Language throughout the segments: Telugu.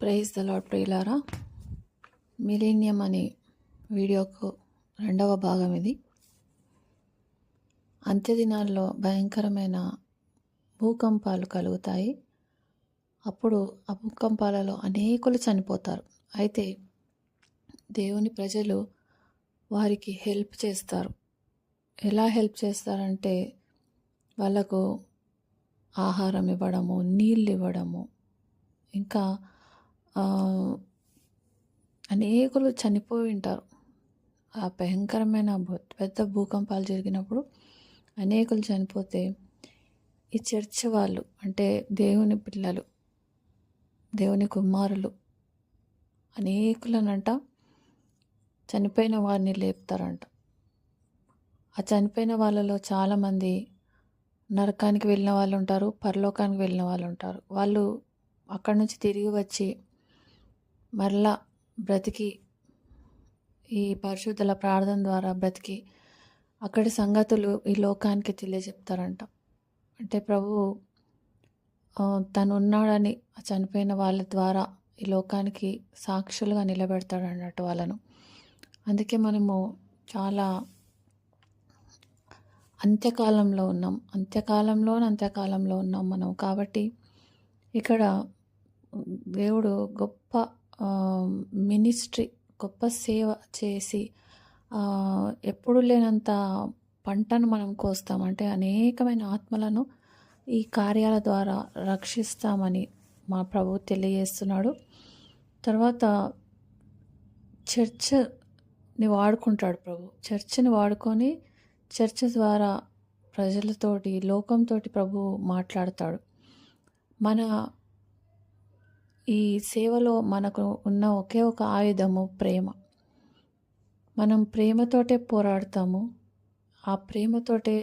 ప్రైజ్ ద లార్డ్ ప్రియులారా, మిలీనియం అనే వీడియోకు రెండవ భాగం ఇది. అంత్యదినాల్లో భయంకరమైన భూకంపాలు కలుగుతాయి. అప్పుడు ఆ భూకంపాలలో అనేకులు చనిపోతారు. అయితే దేవుని ప్రజలు వారికి హెల్ప్ చేస్తారు. ఎలా హెల్ప్ చేస్తారంటే వాళ్ళకు ఆహారం ఇవ్వడము, నీళ్ళు ఇవ్వడము, ఇంకా అనేకులు చనిపోయి ఉంటారు. ఆ భయంకరమైన పెద్ద భూకంపాలు జరిగినప్పుడు అనేకులు చనిపోతే ఈ చర్చ్ వాళ్ళు, అంటే దేవుని పిల్లలు, దేవుని కుమారులు అనేకులనంట చనిపోయిన వారిని లేపుతారంట. ఆ చనిపోయిన వాళ్ళలో చాలామంది నరకానికి వెళ్ళిన వాళ్ళు ఉంటారు, పరలోకానికి వెళ్ళిన వాళ్ళు ఉంటారు. వాళ్ళు అక్కడి నుంచి తిరిగి వచ్చి మరలా బ్రతికి ఈ పరిశుద్ధుల ప్రార్థన ద్వారా బ్రతికి అక్కడి సంగతులు ఈ లోకానికి తెలియజెప్తారంట. అంటే ప్రభువు తను ఉన్నాడని చనిపోయిన వాళ్ళ ద్వారా ఈ లోకానికి సాక్షులుగా నిలబెడతాడు అన్నట్టు వాళ్ళను. అందుకే మనము చాలా అంత్యకాలంలో ఉన్నాం మనం. కాబట్టి ఇక్కడ దేవుడు గొప్ప మినిస్ట్రీ, గొప్ప సేవ చేసి ఎప్పుడు లేనంత పంటను మనం కోస్తాం. అంటే అనేకమైన ఆత్మలను ఈ కార్యాల ద్వారా రక్షిస్తామని మా ప్రభువు తెలియజేస్తున్నాడు. తర్వాత చర్చ్ని వాడుకుంటాడు ప్రభు. చర్చ్ని వాడుకొని చర్చ్ ద్వారా ప్రజలతోటి, లోకంతో ప్రభు మాట్లాడతాడు. మన ఈ సేవలో మనకు ఉన్న ఒకే ఒక ఆయుధము ప్రేమ. మనం ప్రేమతోటే పోరాడతాము. ఆ ప్రేమతోటే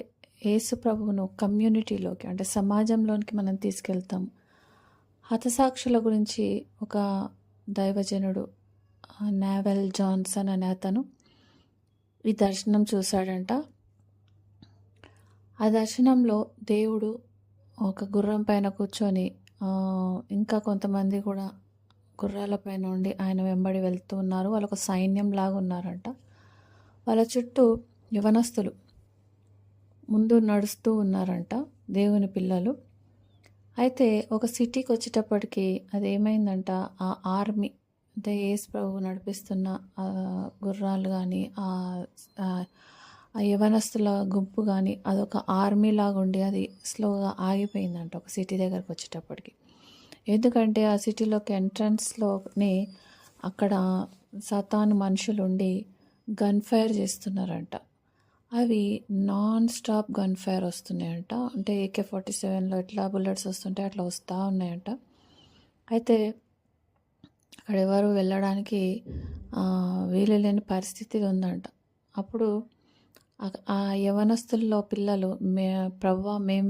యేసు ప్రభువును కమ్యూనిటీలోకి, అంటే సమాజంలోనికి మనం తీసుకెళ్తాము. హతసాక్షుల గురించి ఒక దైవజనుడు నావెల్ జాన్సన్ అనే అతను ఈ దర్శనం చూశాడంట. ఆ దర్శనంలో దేవుడు ఒక గుర్రం పైన కూర్చొని, ఇంకా కొంతమంది కూడా గుర్రాల పైన ఉండి ఆయన వెంబడి వెళ్తూ ఉన్నారు. వాళ్ళు ఒక సైన్యం లాగా ఉన్నారంట. వాళ్ళ చుట్టూ యవనస్తులు ముందు నడుస్తూ ఉన్నారంట, దేవుని పిల్లలు. అయితే ఒక సిటీకి వచ్చేటప్పటికి అది ఏమైందంట, ఆ ఆర్మీ, అంటే యేసు ప్రభువు నడిపిస్తున్న గుర్రాలు కానీ ఆ యవనస్తుల గుంపు కానీ అదొక ఆర్మీ లాగా ఉండి అది స్లోగా ఆగిపోయిందంట ఒక సిటీ దగ్గరకు వచ్చేటప్పటికి. ఎందుకంటే ఆ సిటీలోకి ఎంట్రన్స్లోనే అక్కడ సతాను మనుషులు ఉండి గన్ ఫైర్ చేస్తున్నారంట. అవి నాన్ స్టాప్ గన్ ఫైర్ వస్తున్నాయంట. అంటే AK-47లో ఎట్లా బుల్లెట్స్ వస్తుంటే అట్లా వస్తూ ఉన్నాయంట. అయితే అక్కడ ఎవరు వెళ్ళడానికి వీలు లేని పరిస్థితి ఉందంట. అప్పుడు ఆ యవనస్తుల్లో పిల్లలు ప్రభువా మేము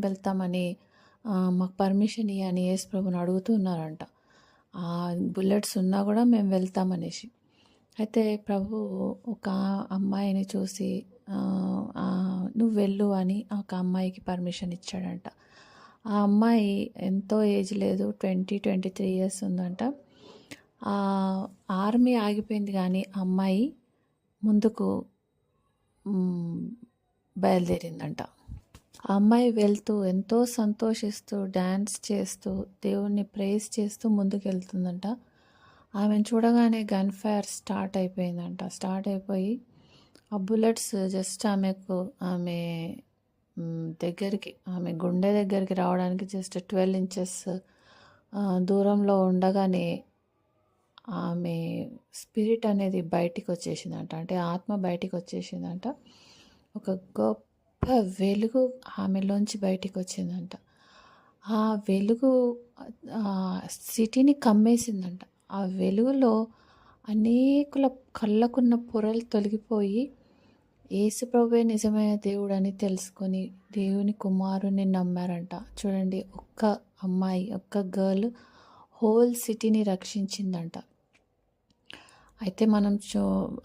వెళ్తామని మాకు పర్మిషన్ ఇవ్వని యేసు ప్రభుని అడుగుతున్నారంట. ఆ బుల్లెట్స్ ఉన్నా కూడా మేము వెళ్తామనేసి. అయితే ప్రభు ఒక అమ్మాయిని చూసి నువ్వు వెళ్ళు అని ఒక అమ్మాయికి పర్మిషన్ ఇచ్చాడంట. ఆ అమ్మాయి ఎంతో ఏజ్ లేదు, 23 ఇయర్స్ ఉందంట. ఆ ఆర్మీ ఆగిపోయింది కానీ ఆ అమ్మాయి ముందుకు బయలుదేరిందంట. ఆ అమ్మాయి వెళ్తూ ఎంతో సంతోషిస్తూ డ్యాన్స్ చేస్తూ దేవుణ్ణి ప్రేజ్ చేస్తూ ముందుకు వెళ్తుందంట. ఆమెను చూడగానే గన్ ఫైర్ స్టార్ట్ అయిపోయిందంట. స్టార్ట్ అయిపోయి ఆ బుల్లెట్స్ జస్ట్ ఆమె దగ్గరికి, ఆమె గుండె దగ్గరికి రావడానికి జస్ట్ 12 ఇంచెస్ దూరంలో ఉండగానే ఆమె స్పిరిట్ అనేది బయటికి వచ్చేసిందంట. అంటే ఆత్మ బయటికి వచ్చేసిందంట. ఒక గొప్ప వెలుగు ఆమెలోంచి బయటికి వచ్చిందంట. ఆ వెలుగు సిటీని కమ్మేసిందంట. ఆ వెలుగులో అనేకుల కళ్ళకున్న పొరలు తొలగిపోయి యేసు ప్రభువే నిజమైన దేవుడు అని తెలుసుకొని దేవుని కుమారుని నమ్మారంట. చూడండి, ఒక్క అమ్మాయి, ఒక్క గర్ల్ హోల్ సిటీని రక్షించిందంట. అయితే మనం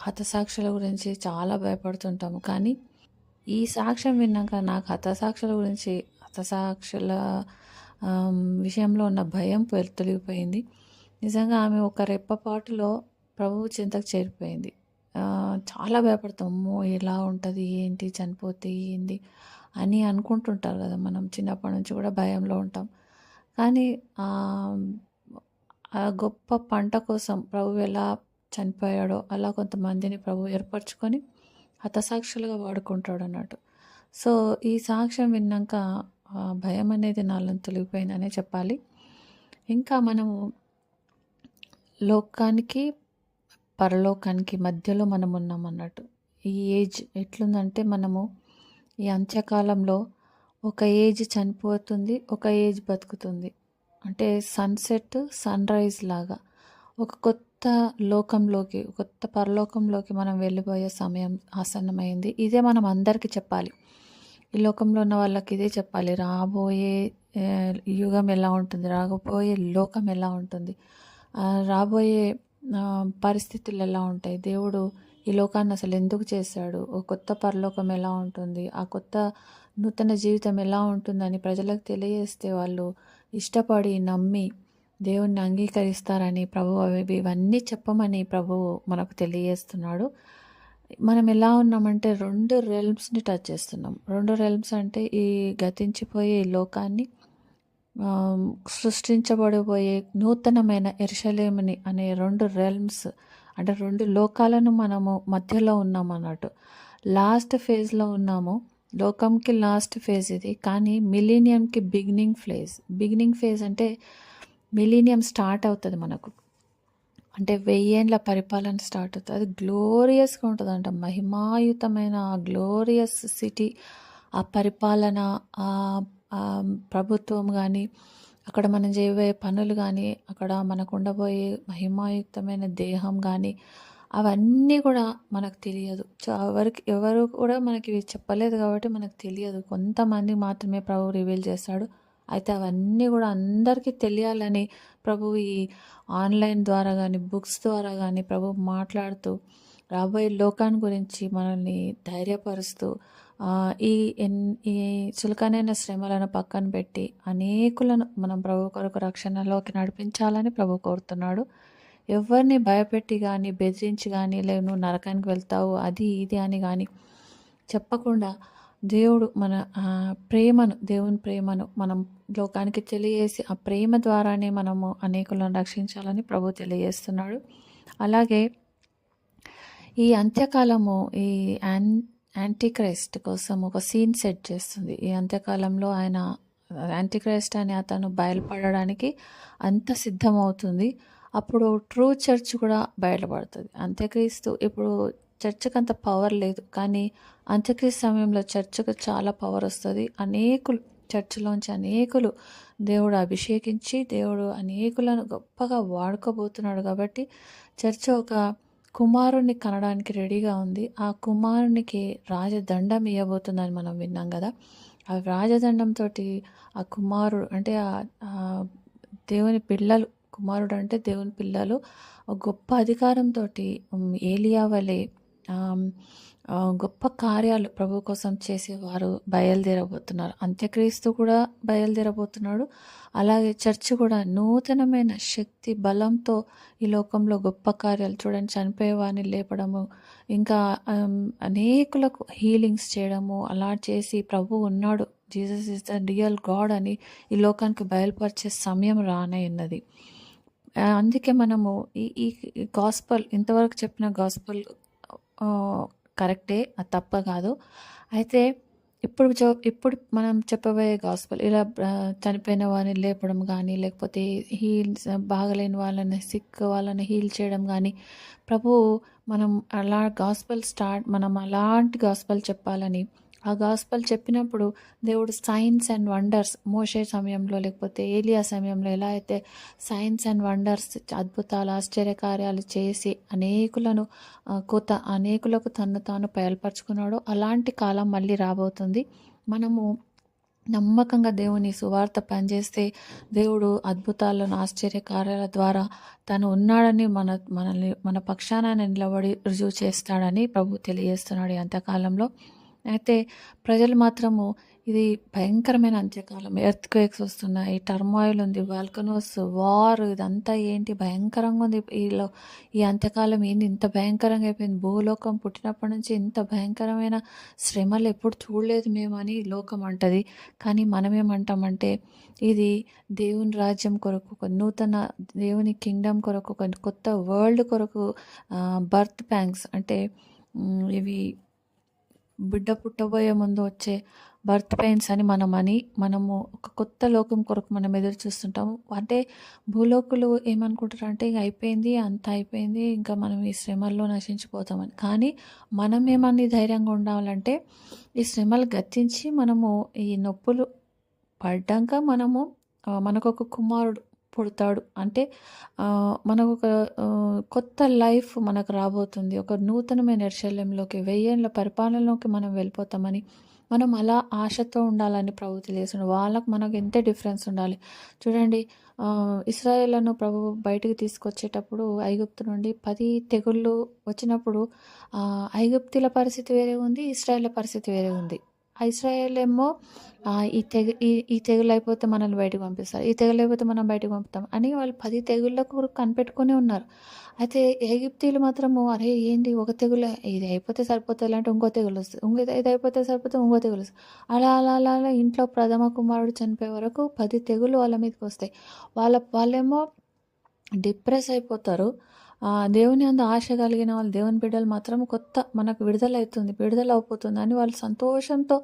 హతసాక్షుల గురించి చాలా భయపడుతుంటాము. కానీ ఈ సాక్ష్యం విన్నాక నాకు హతసాక్షుల విషయంలో ఉన్న భయం తొలగిపోయింది. నిజంగా ఆమె ఒక రెప్పపాటులో ప్రభువు చింతకు చేరిపోయింది. చాలా భయపడతాం. అమ్మో! ఎలా ఉంటది? ఏంటి? చనిపోతే ఏంది? అని అనుకుంటుంటారు కదా! మనం చిన్నప్పటి నుంచి కూడా భయంలో ఉంటాం. కానీ ఆ గొప్ప పంట కోసం ప్రభువు ఎలా చనిపోయాడో అలా కొంతమందిని ప్రభువు ఏర్పరచుకొని హతసాక్షులుగా వాడుకుంటాడన్నట్టు. సో, ఈ సాక్ష్యం విన్నాక భయం అనేది నాలో తొలగిపోయిందనే చెప్పాలి. ఇంకా మనము లోకానికి, పరలోకానికి మధ్యలో మనం ఉన్నామన్నట్టు. ఈ ఏజ్ ఎట్లుందంటే మనము ఈ అంత్యకాలంలో ఒక ఏజ్ చనిపోతుంది, ఒక ఏజ్ బతుకుతుంది. అంటే సన్‌సెట్, సన్‌రైజ్ లాగా ఒక కొత్త లోకంలోకి, కొత్త పరలోకంలోకి మనం వెళ్ళిపోయే సమయం ఆసన్నమైంది. ఇదే మనం అందరికీ చెప్పాలి. ఈ లోకంలో ఉన్న వాళ్ళకి ఇదే చెప్పాలి. రాబోయే యుగం ఎలా ఉంటుంది? రాబోయే లోకం ఎలా ఉంటుంది? రాబోయే పరిస్థితులు ఎలా ఉంటాయి? దేవుడు ఈ లోకాన్ని అసలు ఎందుకు చేశాడు? ఒక కొత్త పరలోకం ఎలా ఉంటుంది? ఆ కొత్త నూతన జీవితం ఎలా ఉంటుందని ప్రజలకు తెలియజేస్తే వాళ్ళు ఇష్టపడి నమ్మి దేవుణ్ణి అంగీకరిస్తారని ప్రభువు ఇవన్నీ చెప్పమని ప్రభువు మనకు తెలియజేస్తున్నాడు. మనం ఎలా ఉన్నామంటే 2 రెల్మ్స్‌ని టచ్ చేస్తున్నాం. 2 రెల్మ్స్ అంటే ఈ గతించిపోయే ఈ లోకాన్ని, సృష్టించబడబోయే నూతనమైన యెరూషలేముని అనే 2 రెల్మ్స్ అంటే 2 లోకాలను మనము మధ్యలో ఉన్నామన్నట్టు. లాస్ట్ ఫేజ్‌లో ఉన్నాము. లోకంకి లాస్ట్ ఫేజ్ ఇది. కానీ మిలీనియంకి బిగినింగ్ ఫేజ్ అంటే మిలీనియం స్టార్ట్ అవుతుంది మనకు. అంటే 1000 ఏండ్ల పరిపాలన స్టార్ట్ అవుతుంది. అది గ్లోరియస్‌గా ఉంటుందంట. మహిమాయుతమైన ఆ గ్లోరియస్ సిటీ, ఆ పరిపాలన, ప్రభుత్వం కానీ, అక్కడ మనం చేయబోయే పనులు కానీ, అక్కడ మనకు ఉండబోయే మహిమాయుక్తమైన దేహం కానీ, అవన్నీ కూడా మనకు తెలియదు. ఎవరు కూడా మనకి ఇవి చెప్పలేదు కాబట్టి మనకు తెలియదు. కొంతమంది మాత్రమే ప్రభువు రివీల్ చేస్తాడు. అయితే అవన్నీ కూడా అందరికీ తెలియాలని ప్రభువు ఈ ఆన్లైన్ ద్వారా కానీ, బుక్స్ ద్వారా కానీ ప్రభువు మాట్లాడుతూ రాబోయే లోకాన్ని గురించి మనల్ని ధైర్యపరుస్తూ ఈ చులకనైన శ్రమలను పక్కన పెట్టి అనేకులను మనం ప్రభు కొరకు రక్షణలోకి నడిపించాలని ప్రభు కోరుతున్నాడు. ఎవరిని భయపెట్టి కానీ, బెదిరించి కానీ, లేదు నువ్వు నరకానికి వెళ్తావు అది ఇది అని కానీ చెప్పకుండా దేవుడు మన దేవుని ప్రేమను మనం లోకానికి తెలియజేసి ఆ ప్రేమ ద్వారానే మనము అనేకులను రక్షించాలని ప్రభు తెలియజేస్తున్నాడు. అలాగే ఈ అంత్యకాలము ఈ యాంటీక్రైస్ట్ కోసం ఒక సీన్ సెట్ చేస్తుంది. ఈ అంత్యకాలంలో ఆయన యాంటీక్రైస్ట్ అని అతను బయలుపడడానికి అంత సిద్ధమవుతుంది. అప్పుడు ట్రూ చర్చ్ కూడా బయటపడుతుంది. అంత్యక్రీస్తు ఇప్పుడు చర్చ్కి అంత పవర్ లేదు, కానీ అంత్యక్రీస్తు సమయంలో చర్చ్కి చాలా పవర్ వస్తుంది. చర్చిలోంచి అనేకులు దేవుడు అభిషేకించి దేవుడు అనేకులను గొప్పగా వాడుకోబోతున్నాడు. కాబట్టి చర్చ్ ఒక కుమారుణ్ణి కనడానికి రెడీగా ఉంది. ఆ కుమారునికి రాజదండం ఇవ్వబోతుందని మనం విన్నాం కదా. ఆ రాజదండంతో ఆ కుమారుడు అంటే దేవుని పిల్లలు, కుమారుడు అంటే దేవుని పిల్లలు గొప్ప అధికారంతో ఏలియా వలె గొప్ప కార్యాలు ప్రభు కోసం చేసేవారు బయలుదేరబోతున్నారు. అంత్యక్రీస్తు కూడా బయలుదేరబోతున్నాడు. అలాగే చర్చ్ కూడా నూతనమైన శక్తి బలంతో ఈ లోకంలో గొప్ప కార్యాలు చూడండి, చనిపోయే వారిని లేపడము, ఇంకా అనేకులకు హీలింగ్స్ చేయడము, అలా చేసి ప్రభు ఉన్నాడు, Jesus is the real God అని ఈ లోకానికి బయలుపరిచే సమయం రానయ్యున్నది. అందుకే మనము ఈ గాస్పల్ ఇంతవరకు చెప్పిన గాస్పల్ కరెక్టే, అది తప్ప కాదు. అయితే ఇప్పుడు మనం చెప్పబోయే గాస్పల్ ఇలా చనిపోయిన వారిని లేపడం కానీ, లేకపోతే బాగలేని వాళ్ళని, సిక్ వాళ్ళని హీల్ చేయడం కానీ, మనం మనం అలాంటి గాస్పల్ చెప్పాలని, ఆ గాస్పల్ చెప్పినప్పుడు దేవుడు సైన్స్ అండ్ వండర్స్ మోషే సమయంలో లేకపోతే ఏలియా సమయంలో ఎలా అయితే సైన్స్ అండ్ వండర్స్ అద్భుతాలు ఆశ్చర్యకార్యాలు చేసి అనేకులకు తను తాను బయలుపరుచుకున్నాడో అలాంటి కాలం మళ్ళీ రాబోతుంది. మనము నమ్మకంగా దేవుని సువార్త పనిచేస్తే దేవుడు అద్భుతాలను ఆశ్చర్యకార్యాల ద్వారా తను ఉన్నాడని మన పక్షాన నిలబడి రుజువు చేస్తాడని ప్రభు తెలియజేస్తున్నాడు ఈ అంత్యకాలంలో. అయితే ప్రజలు మాత్రము ఇది భయంకరమైన అంత్యకాలం. ఎర్త్‌క్వేక్స్ వస్తున్నాయి, టర్మాయిల్ ఉంది, వాల్కనోస్, వార్ ఇదంతా ఏంటి భయంకరంగా ఉంది. ఈ అంత్యకాలం ఏంది ఇంత భయంకరంగా అయిపోయింది. భూలోకం పుట్టినప్పటి నుంచి ఇంత భయంకరమైన శ్రమలు ఎప్పుడు చూడలేదు మేమని లోకం అంటది. కానీ మనమేమంటామంటే ఇది దేవుని రాజ్యం కొరకు, ఒక నూతన దేవుని కింగ్డమ్ కొరకు, ఒక కొత్త వరల్డ్ కొరకు బర్త్ ప్యాంగ్స్ అంటే ఇవి బిడ్డ పుట్టబోయే ముందు వచ్చే బర్త్ పెయిన్స్ అని మనము ఒక కొత్త లోకం కొరకు మనం ఎదురు చూస్తుంటాము. అంటే భూలోకులు ఏమనుకుంటారు అంటే ఇంక అయిపోయింది, అంత అయిపోయింది, ఇంకా మనం ఈ శ్రమల్లో నశించిపోతామని. కానీ మనం ఏమని ధైర్యంగా ఉండాలంటే ఈ శ్రమలు గతించి మనము ఈ నొప్పులు పడ్డాక మనకొక కుమారుడు పుడతాడు. అంటే మనకొక కొత్త లైఫ్ మనకు రాబోతుంది. ఒక నూతనమైన యెరూషలేములోకి, 1000 ఏళ్ల పరిపాలనలోకి మనం వెళ్ళిపోతామని మనం అలా ఆశతో ఉండాలని ప్రభు తెలియజేస్తున్నాడు. వాళ్ళకు మనకు ఎంత డిఫరెన్స్ ఉండాలి చూడండి. ఇశ్రాయేలును ప్రభు బయటికి తీసుకొచ్చేటప్పుడు ఐగుప్తు నుండి 10 తెగుళ్ళు వచ్చినప్పుడు ఐగుప్తీల పరిస్థితి వేరే ఉంది, ఇశ్రాయేళ్ల పరిస్థితి వేరే ఉంది. ఇశ్రాయేల్ ఏమో ఈ తెగులు అయిపోతే మనల్ని బయటకు పంపిస్తారు, ఈ తెగులు అయిపోతే మనం బయటకు పంపుతాం అని వాళ్ళు 10 తెగుళ్ళకు కనిపెట్టుకుని ఉన్నారు. అయితే ఎగిప్తీయులు మాత్రము అరే ఏంటి ఒక తెగులు ఇది అయిపోతే సరిపోతుంది అంటే ఇంకో తెగులు వస్తుంది, ఇది అయిపోతే సరిపోతే ఇంకో తెగులు వస్తుంది. అలా అలా అలా అలా ఇంట్లో ప్రథమ కుమారుడు చనిపోయే వరకు 10 తెగులు వాళ్ళ మీదకి వస్తాయి. వాళ్ళేమో డిప్రెస్ అయిపోతారు. దేవుని అందు ఆశ కలిగిన వాళ్ళు, దేవుని బిడ్డలు మాత్రం మనకు విడుదల అయిపోతుంది అని వాళ్ళు సంతోషంతో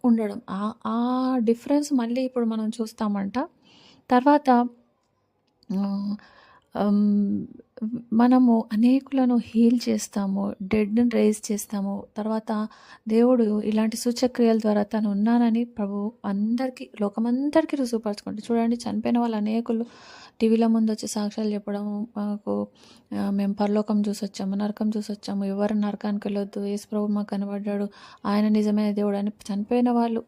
ఉండడం. ఆ డిఫరెన్స్ మళ్ళీ ఇప్పుడు మనం చూస్తామంట. తర్వాత మనము అనేకులను హీల్ చేస్తాము, డెడ్ని రైజ్ చేస్తాము. తర్వాత దేవుడు ఇలాంటి సూచక్రియల ద్వారా తను ఉన్నానని ప్రభు అందరికీ, లోకమందరికీ రుజువుపరచుకుంటాడు. చూడండి, చనిపోయిన వాళ్ళు అనేకులు టీవీల ముందు వచ్చి సాక్ష్యాలు చెప్పడం, మేము పరలోకం చూసొచ్చాము, నరకం చూసొచ్చాము, ఎవరు నరకానికి వెళ్ళొద్దు, యేసు ప్రభు మాకు కనబడ్డాడు, ఆయన నిజమైన దేవుడు అని చనిపోయిన వాళ్ళు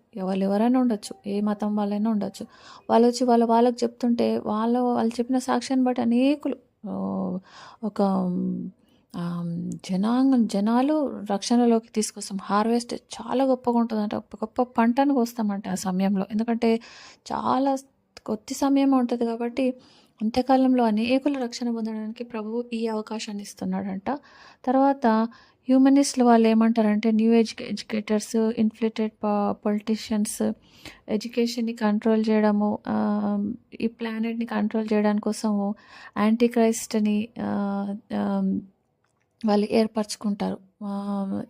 ఎవరైనా ఉండొచ్చు, ఏ మతం వాళ్ళైనా ఉండొచ్చు. వాళ్ళు వచ్చి వాళ్ళకి చెప్తుంటే వాళ్ళు చెప్పిన సాక్ష్యాన్ని బట్టి అనేకులు ఒక జనాలు రక్షణలోకి తీసుకొస్తాం. హార్వెస్ట్ చాలా గొప్పగా ఉంటుందంట, గొప్ప పంటను కోస్తామంట ఆ సమయంలో. ఎందుకంటే చాలా కొద్ది సమయం ఉంటుంది కాబట్టి అంత్యకాలంలో అనేకులు రక్షణ పొందడానికి ప్రభువు ఈ అవకాశాన్ని ఇస్తున్నాడంట. తర్వాత హ్యూమనిస్టులు వాళ్ళు ఏమంటారంటే న్యూ ఎడ్యుకేటర్స్, ఇన్ఫ్లేటెడ్ పొలిటీషియన్స్ ఎడ్యుకేషన్ని కంట్రోల్ చేయడము, ఈ ప్లానెట్ని కంట్రోల్ చేయడానికి కోసము యాంటీ క్రైస్ట్ని వాళ్ళు ఏర్పరచుకుంటారు.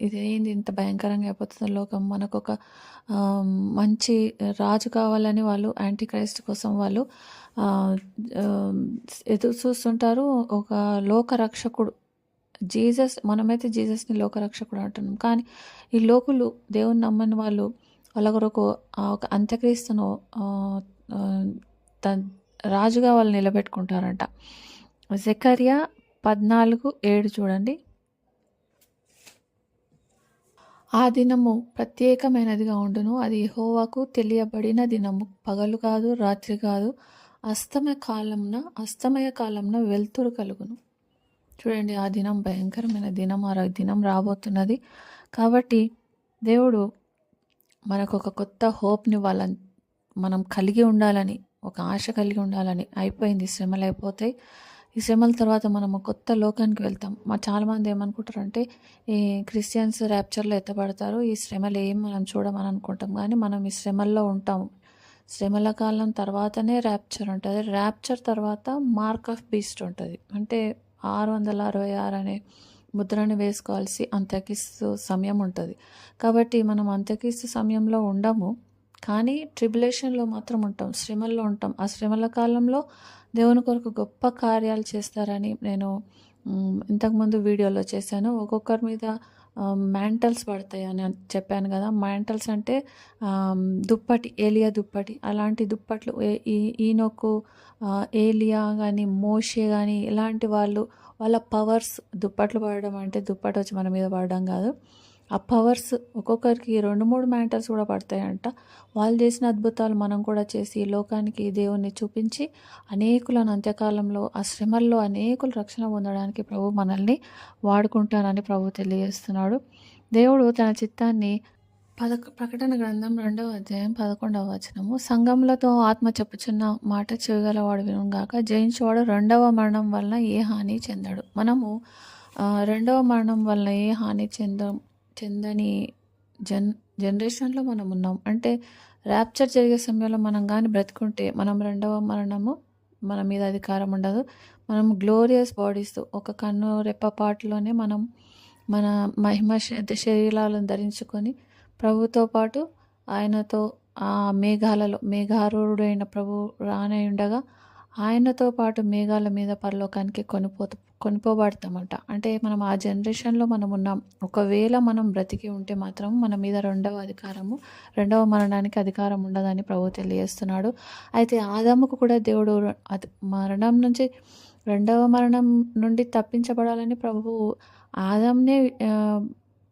ఇదేంది ఇంత భయంకరంగా అయిపోతుంది లోకం, మనకు ఒక మంచి రాజు కావాలని వాళ్ళు యాంటీ క్రైస్ట్ కోసం వాళ్ళు ఎదురు చూస్తుంటారు. ఒక లోక రక్షకుడు మనమైతే జీసస్ని లోకరక్షకుడు అంటున్నాం. కానీ ఈ లోకులు దేవుని నమ్మని వాళ్ళు వాళ్ళ కొరకు ఒక అంత్యక్రీస్తును రాజుగా వాళ్ళు నిలబెట్టుకుంటారంట. జకర్యా 14:7 చూడండి. ఆ దినము ప్రత్యేకమైనదిగా ఉండును, అది యెహోవాకు తెలియబడిన దినము, పగలు కాదు, రాత్రి కాదు, అస్తమయ కాలంన వెలుతురు కలుగును. చూడండి, ఆ దినం భయంకరమైన దినం, ఆ దినం రాబోతున్నది. కాబట్టి దేవుడు మనకు ఒక కొత్త హోప్ని మనం కలిగి ఉండాలని, ఒక ఆశ కలిగి ఉండాలని. అయిపోయింది, శ్రమలు అయిపోతాయి, ఈ శ్రమల తర్వాత మనం కొత్త లోకానికి వెళ్తాం. చాలామంది ఏమనుకుంటారంటే ఈ క్రిస్టియన్స్ ర్యాప్చర్లో ఎత్తబడతారు, ఈ శ్రమలు ఏం మనం చూడమని అనుకుంటాం. కానీ మనం ఈ శ్రమల్లో ఉంటాము. శ్రమల కాలం తర్వాతనే ర్యాప్చర్ ఉంటుంది. ర్యాప్చర్ తర్వాత మార్క్ ఆఫ్ బీస్ట్ ఉంటుంది. అంటే 666 అనే ముద్రని వేసుకోవాల్సి అంత్యక్రీస్తు సమయం ఉంటుంది. కాబట్టి మనం అంత్యక్రీస్తు సమయంలో ఉండము, కానీ ట్రిబులేషన్లో మాత్రం ఉంటాం, శ్రమల్లో ఉంటాం. ఆ శ్రమల కాలంలో దేవుని కొరకు గొప్ప కార్యాలు చేస్తారని నేను ఇంతకుముందు వీడియోలో చేశాను. ఒక్కొక్కరి మీద మ్యాంటల్స్ పడతాయి అని చెప్పాను కదా. మ్యాంటల్స్ అంటే దుప్పటి, ఏలియా దుప్పటి, అలాంటి దుప్పట్లు ఈనోకు, ఏలియా కానీ, మోషే కానీ ఇలాంటి వాళ్ళ పవర్స్, దుప్పట్లు పడడం అంటే దుప్పటి వచ్చి మన మీద పడడం కాదు, ఆ పవర్స్ ఒక్కొక్కరికి 2-3 మ్యాంటల్స్ కూడా పడతాయంట. వాళ్ళు చేసిన అద్భుతాలు మనం కూడా చేసి లోకానికి దేవుణ్ణి చూపించి అనేకులను అంత్యకాలంలో ఆ శ్రమల్లో అనేకులు రక్షణ పొందడానికి ప్రభు మనల్ని వాడుకుంటానని ప్రభు తెలియజేస్తున్నాడు. దేవుడు తన చిత్తాన్ని ప్రకటన గ్రంథం 2వ అధ్యాయం 11వ వచనము. సంఘములతో ఆత్మ చెప్పుచున్న మాట చెవిగలవాడు వినుగాక, జయించువాడు రెండవ మరణం వలన ఏ హాని చెందడు. మనము రెండవ మరణం వలన ఏ హాని చెందని జనరేషన్లో మనం ఉన్నాం. అంటే ర్యాప్చర్ జరిగే సమయంలో మనం కానీ బ్రతుకుంటే మనం రెండవ మరణము మన మీద అధికారం ఉండదు. మనం గ్లోరియస్ బాడీస్, ఒక కన్ను రెప్పపాటులోనే మనం మన మహిమ శరీరాలను ధరించుకొని ప్రభుతో పాటు ఆయనతో ఆ మేఘారూఢుడైన ప్రభు రానయుండగా ఆయనతో పాటు మేఘాల మీద పరలోకానికి కొనిపోబడతామంట. అంటే మనం ఆ జనరేషన్లో మనం ఉన్నాం. ఒకవేళ మనం బ్రతికి ఉంటే మాత్రం మన మీద రెండవ మరణానికి అధికారం ఉండదని ప్రభు తెలియజేస్తున్నాడు. అయితే ఆదాముకు కూడా దేవుడు మరణం నుంచి రెండవ మరణం నుండి తప్పించబడాలని ప్రభువు ఆదాంనే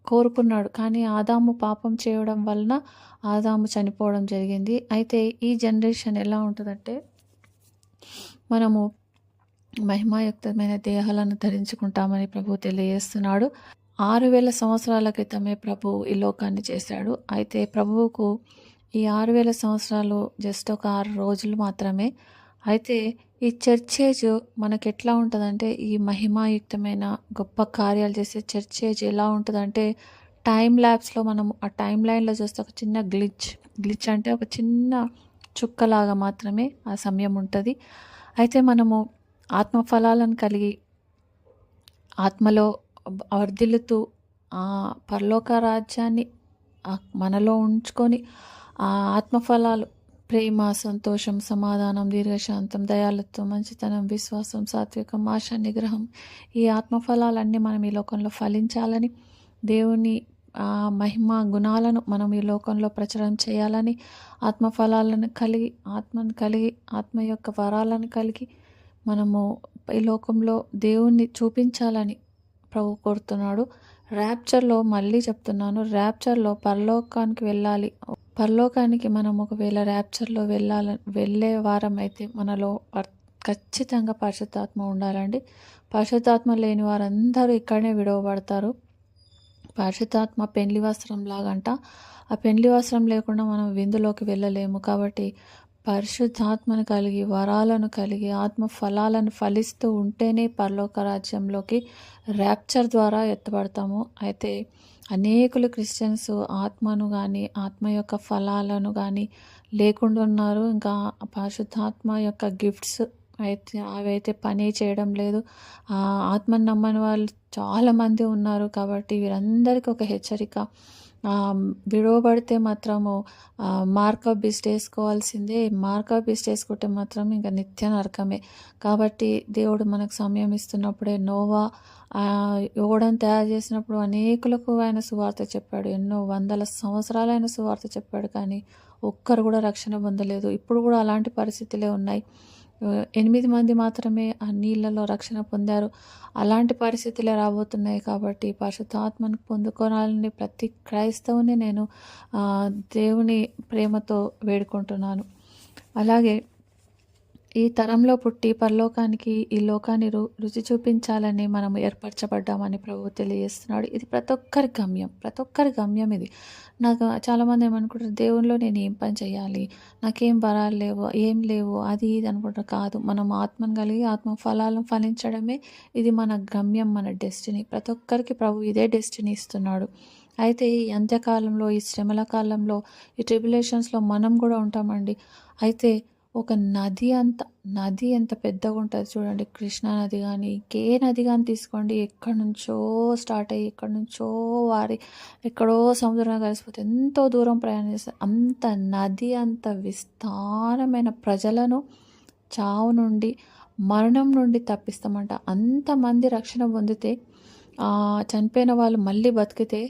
కోరుకున్నాడు. కానీ ఆదాము పాపం చేయడం వలన ఆదాము చనిపోవడం జరిగింది. అయితే ఈ జనరేషన్ ఎలా ఉంటుందంటే మనము మహిమాయుక్తమైన దేహాలను ధరించుకుంటామని ప్రభు తెలియజేస్తున్నాడు. 6000 సంవత్సరాల క్రితమే ప్రభు ఈ లోకాన్ని చేశాడు. అయితే ప్రభువుకు ఈ 6000 సంవత్సరాలు జస్ట్ ఒక 6 రోజులు మాత్రమే. అయితే ఈ చర్చేజ్ మనకి ఎట్లా ఉంటుందంటే, ఈ మహిమాయుక్తమైన గొప్ప కార్యాలు చేసే చర్చేజ్ ఎలా ఉంటుందంటే, టైం ల్యాబ్స్లో మనం ఆ టైం లైన్లో చూస్తే ఒక చిన్న గ్లిచ్ అంటే ఒక చిన్న చుక్కలాగా మాత్రమే ఆ సమయం ఉంటుంది. అయితే మనము ఆత్మఫలాలను కలిగి ఆత్మలో వర్ధిల్లుతూ ఆ పరలోక రాజ్యాన్ని మనలో ఉంచుకొని ఆ ఆత్మఫలాలు ప్రేమ, సంతోషం, సమాధానం, దీర్ఘశాంతం, దయాళుత్వం, మంచితనం, విశ్వాసం, సాత్వికం, ఆశ, నిగ్రహం, ఈ ఆత్మఫలాలన్నీ మనం ఈ లోకంలో ఫలించాలని, దేవుని మహిమ గుణాలను మనం ఈ లోకంలో ప్రచారం చేయాలని, ఆత్మఫలాలను కలిగి ఆత్మ యొక్క వరాలను కలిగి మనము ఈ లోకంలో దేవుణ్ణి చూపించాలని ప్రభు కోరుతున్నాడు. ర్యాప్చర్లో మళ్ళీ చెప్తున్నాను, ర్యాప్చర్లో పరలోకానికి వెళ్ళాలి. పరలోకానికి మనం ఒకవేళ ర్యాప్చర్లో వెళ్ళే వారం అయితే మనలో ఖచ్చితంగా పరిశుద్ధాత్మ ఉండాలండి. పరిశుద్ధాత్మ లేని వారందరూ ఇక్కడనే విడవబడతారు. పరిశుద్ధాత్మ పెండ్లి వస్త్రం లాగంట. ఆ పెండ్లి వస్త్రం లేకుండా మనం విందులోకి వెళ్ళలేము. కాబట్టి పరిశుద్ధాత్మను కలిగి, వరాలను కలిగి, ఆత్మ ఫలాలను ఫలిస్తూ ఉంటేనే పరలోక రాజ్యంలోకి ర్యాప్చర్ ద్వారా ఎత్తబడతాము. అయితే అనేకులు క్రిస్టియన్స్ ఆత్మను కానీ ఆత్మ యొక్క ఫలాలను కానీ లేకుండా ఉన్నారు. ఇంకా పరిశుద్ధాత్మ యొక్క గిఫ్ట్స్ అవైతే పని చేయడం లేదు. ఆత్మను నమ్మని వాళ్ళు చాలామంది ఉన్నారు. కాబట్టి వీరందరికీ ఒక హెచ్చరిక, విడవబడితే మాత్రము మార్క్ ఆఫ్ బీస్ట్ వేసుకోవాల్సిందే. మార్క్ ఆఫ్ బీస్ట్ వేసుకుంటే మాత్రం ఇంకా నిత్య నరకమే. కాబట్టి దేవుడు మనకు సమయం ఇస్తున్నప్పుడే నోవా ఓడను తయారు చేసినప్పుడు అనేకులకు ఆయన సువార్త చెప్పాడు. ఎన్నో వందల సంవత్సరాలు ఆయన సువార్త చెప్పాడు. కానీ ఒక్కరు కూడా రక్షణ పొందలేదు. ఇప్పుడు కూడా అలాంటి పరిస్థితులే ఉన్నాయి. 8 మంది మాత్రమే ఆ నీళ్ళలో రక్షణ పొందారు. అలాంటి పరిస్థితులే రాబోతున్నాయి. కాబట్టి పరిశుద్ధాత్మను పొందుకోవాలని ప్రతి క్రైస్తవుని నేను దేవుని ప్రేమతో వేడుకుంటున్నాను. అలాగే ఈ తరంలో పుట్టి పరలోకానికి ఈ లోకాన్ని రుచి చూపించాలని మనము ఏర్పరచబడ్డామని ప్రభు తెలియజేస్తున్నాడు. ఇది ప్రతి ఒక్కరి గమ్యం ఇది. నాకు చాలామంది ఏమనుకుంటారు, దేవునిలో నేను ఏం పని చేయాలి, నాకేం వరాలు లేవు, ఏం లేవు, అది ఇది అనుకుంటారు. కాదు, మనం ఆత్మను కలిగి ఆత్మ ఫలాలను ఫలించడమే ఇది మన గమ్యం, మన డెస్టినీ. ప్రతి ఒక్కరికి ప్రభు ఇదే డెస్టినీ ఇస్తున్నాడు. అయితే ఈ అంత్యకాలంలో, ఈ శ్రమల కాలంలో, ఈ ట్రిబులేషన్స్లో మనం కూడా ఉంటామండి. అయితే ఒక నది ఎంత పెద్దగా ఉంటుంది చూడండి. కృష్ణా నది కానీ ఇంకే నది కానీ తీసుకోండి, ఎక్కడి నుంచో స్టార్ట్ అయ్యి ఎక్కడి నుంచో ఎక్కడో సముద్రంగా కలిసిపోతే ఎంతో దూరం ప్రయాణిస్తారు. అంత నది అంత విస్తారమైన ప్రజలను చావు నుండి, మరణం నుండి తప్పిస్తామంట. అంతమంది రక్షణ పొందితే, చనిపోయిన వాళ్ళు మళ్ళీ బతికితే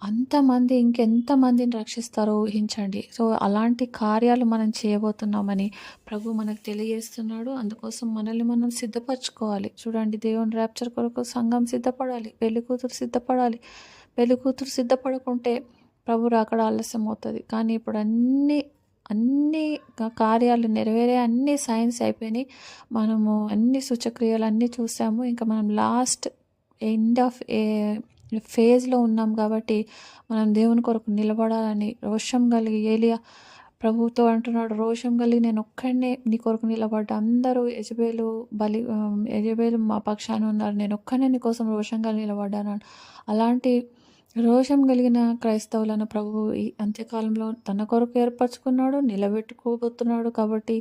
అంతమంది ఇంకెంతమందిని రక్షిస్తారో ఊహించండి. సో అలాంటి కార్యాలు మనం చేయబోతున్నామని ప్రభు మనకు తెలియజేస్తున్నాడు. అందుకోసం మనల్ని మనం సిద్ధపరచుకోవాలి. చూడండి, దేవుని ర్యాప్చర్ కొరకు సంఘం సిద్ధపడాలి, పెళ్ళికూతురు సిద్ధపడాలి. పెళ్ళికూతురు సిద్ధపడకుంటే ప్రభు రాకడ ఆలస్యం అవుతుంది. కానీ ఇప్పుడు అన్ని కార్యాలు నెరవేరే, అన్ని సైన్స్ అయిపోయినాయి. మనము అన్ని సూచక్రియలు అన్నీ చూసాము. ఇంకా మనం లాస్ట్ ఎండ్ ఆఫ్ ఫేజ్లో ఉన్నాం కాబట్టి మనం దేవుని కొరకు నిలబడాలని రోషం కలిగి ఏలియా ప్రభుతో అంటున్నాడు, రోషం కలిగి నేను ఒక్కడినే నీ కొరకు నిలబడ్డా, అందరూ యజబేలు మా పక్షాన ఉన్నారు, నేను ఒక్కనే నీ కోసం రోషం కలిగి నిలబడ్డాను. అలాంటి రోషం కలిగిన క్రైస్తవులను ప్రభువు ఈ అంత్యకాలంలో తన కొరకు ఏర్పరచుకున్నాడు, నిలబెట్టుకోబోతున్నాడు. కాబట్టి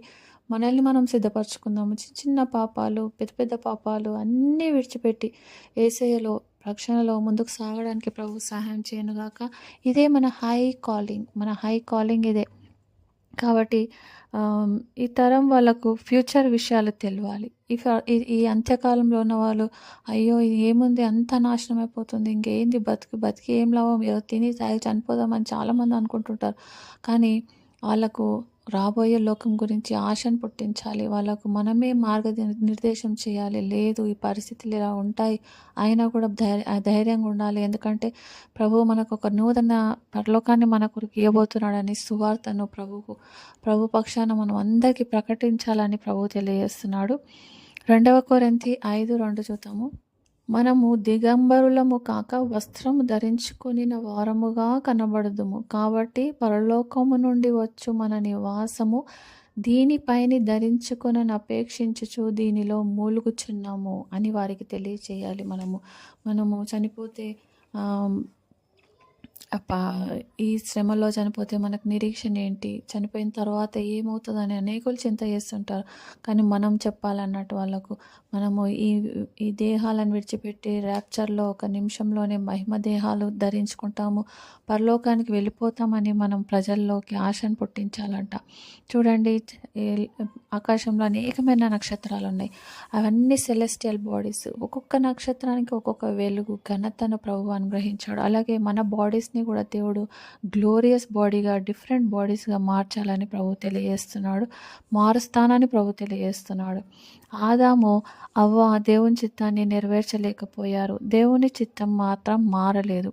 మనల్ని మనం సిద్ధపరచుకుందాము. చిన్న చిన్న పాపాలు, పెద్ద పెద్ద పాపాలు అన్నీ విడిచిపెట్టి యేసయ్యలో రక్షణలో ముందుకు సాగడానికి ప్రభు సహాయం చేయనుగాక. ఇదే మన హై కాలింగ్ ఇదే. కాబట్టి ఈ తరం వాళ్ళకు ఫ్యూచర్ విషయాలు తెలియాలి. ఈ అంత్యకాలంలో ఉన్న వాళ్ళు, అయ్యో ఇది ఏముంది, అంత నాశనం అయిపోతుంది, ఇంకేంది బతికి ఏం లాభం, ఏదో తిని తాగి చనిపోదామని చాలామంది అనుకుంటుంటారు. కానీ వాళ్ళకు రాబోయే లోకం గురించి ఆశను పుట్టించాలి. వాళ్ళకు మనమే నిర్దేశం చేయాలి. లేదు, ఈ పరిస్థితులు ఇలా ఉంటాయి, అయినా కూడా ధైర్యంగా ఉండాలి. ఎందుకంటే ప్రభువు మనకు ఒక నూతన పరలోకాన్ని మన కొరకు ఇవ్వబోతున్నాడని సువార్తను ప్రభు పక్షాన మనం అందరికీ ప్రకటించాలని ప్రభువు తెలియజేస్తున్నాడు. 2 కొరింథీ 5:2 చూద్దాము. మనము దిగంబరులము కాక వస్త్రము ధరించుకొనిన వారముగా కనబడుదుము. కాబట్టి పరలోకము నుండి వచ్చు మన నివాసము దీనిపైని ధరించుకొనని అపేక్షించుచు దీనిలో మూలుగుచున్నాము అని వారికి తెలియచేయాలి. మనము చనిపోతే ఈ శ్రమలో చనిపోతే మనకు నిరీక్షణ ఏంటి, చనిపోయిన తర్వాత ఏమవుతుందని అనేకులు చింత చేస్తుంటారు. కానీ మనం చెప్పాలన్నట్టు వాళ్ళకు, మనము ఈ దేహాలను విడిచిపెట్టి ర్యాప్చర్లో ఒక నిమిషంలోనే మహిమ దేహాలు ధరించుకుంటాము, పరలోకానికి వెళ్ళిపోతామని మనం ప్రజల్లోకి ఆశను పుట్టించాలంట. చూడండి, ఆకాశంలో అనేకమైన నక్షత్రాలు ఉన్నాయి. అవన్నీ సెలెస్టియల్ బాడీస్. ఒక్కొక్క నక్షత్రానికి ఒక్కొక్క వెలుగు, ఘనతను ప్రభువు అనుగ్రహించాడు. అలాగే మన బాడీస్ని కూడా దేవుడు గ్లోరియస్ బాడీగా, డిఫరెంట్ బాడీస్గా మార్చాలని ప్రభు తెలియజేస్తున్నాడు. మారుస్తానని ప్రభు తెలియజేస్తున్నాడు. ఆదాము అవ్వ దేవుని చిత్తాన్ని నెరవేర్చలేకపోయారు. దేవుని చిత్తం మాత్రం మారలేదు.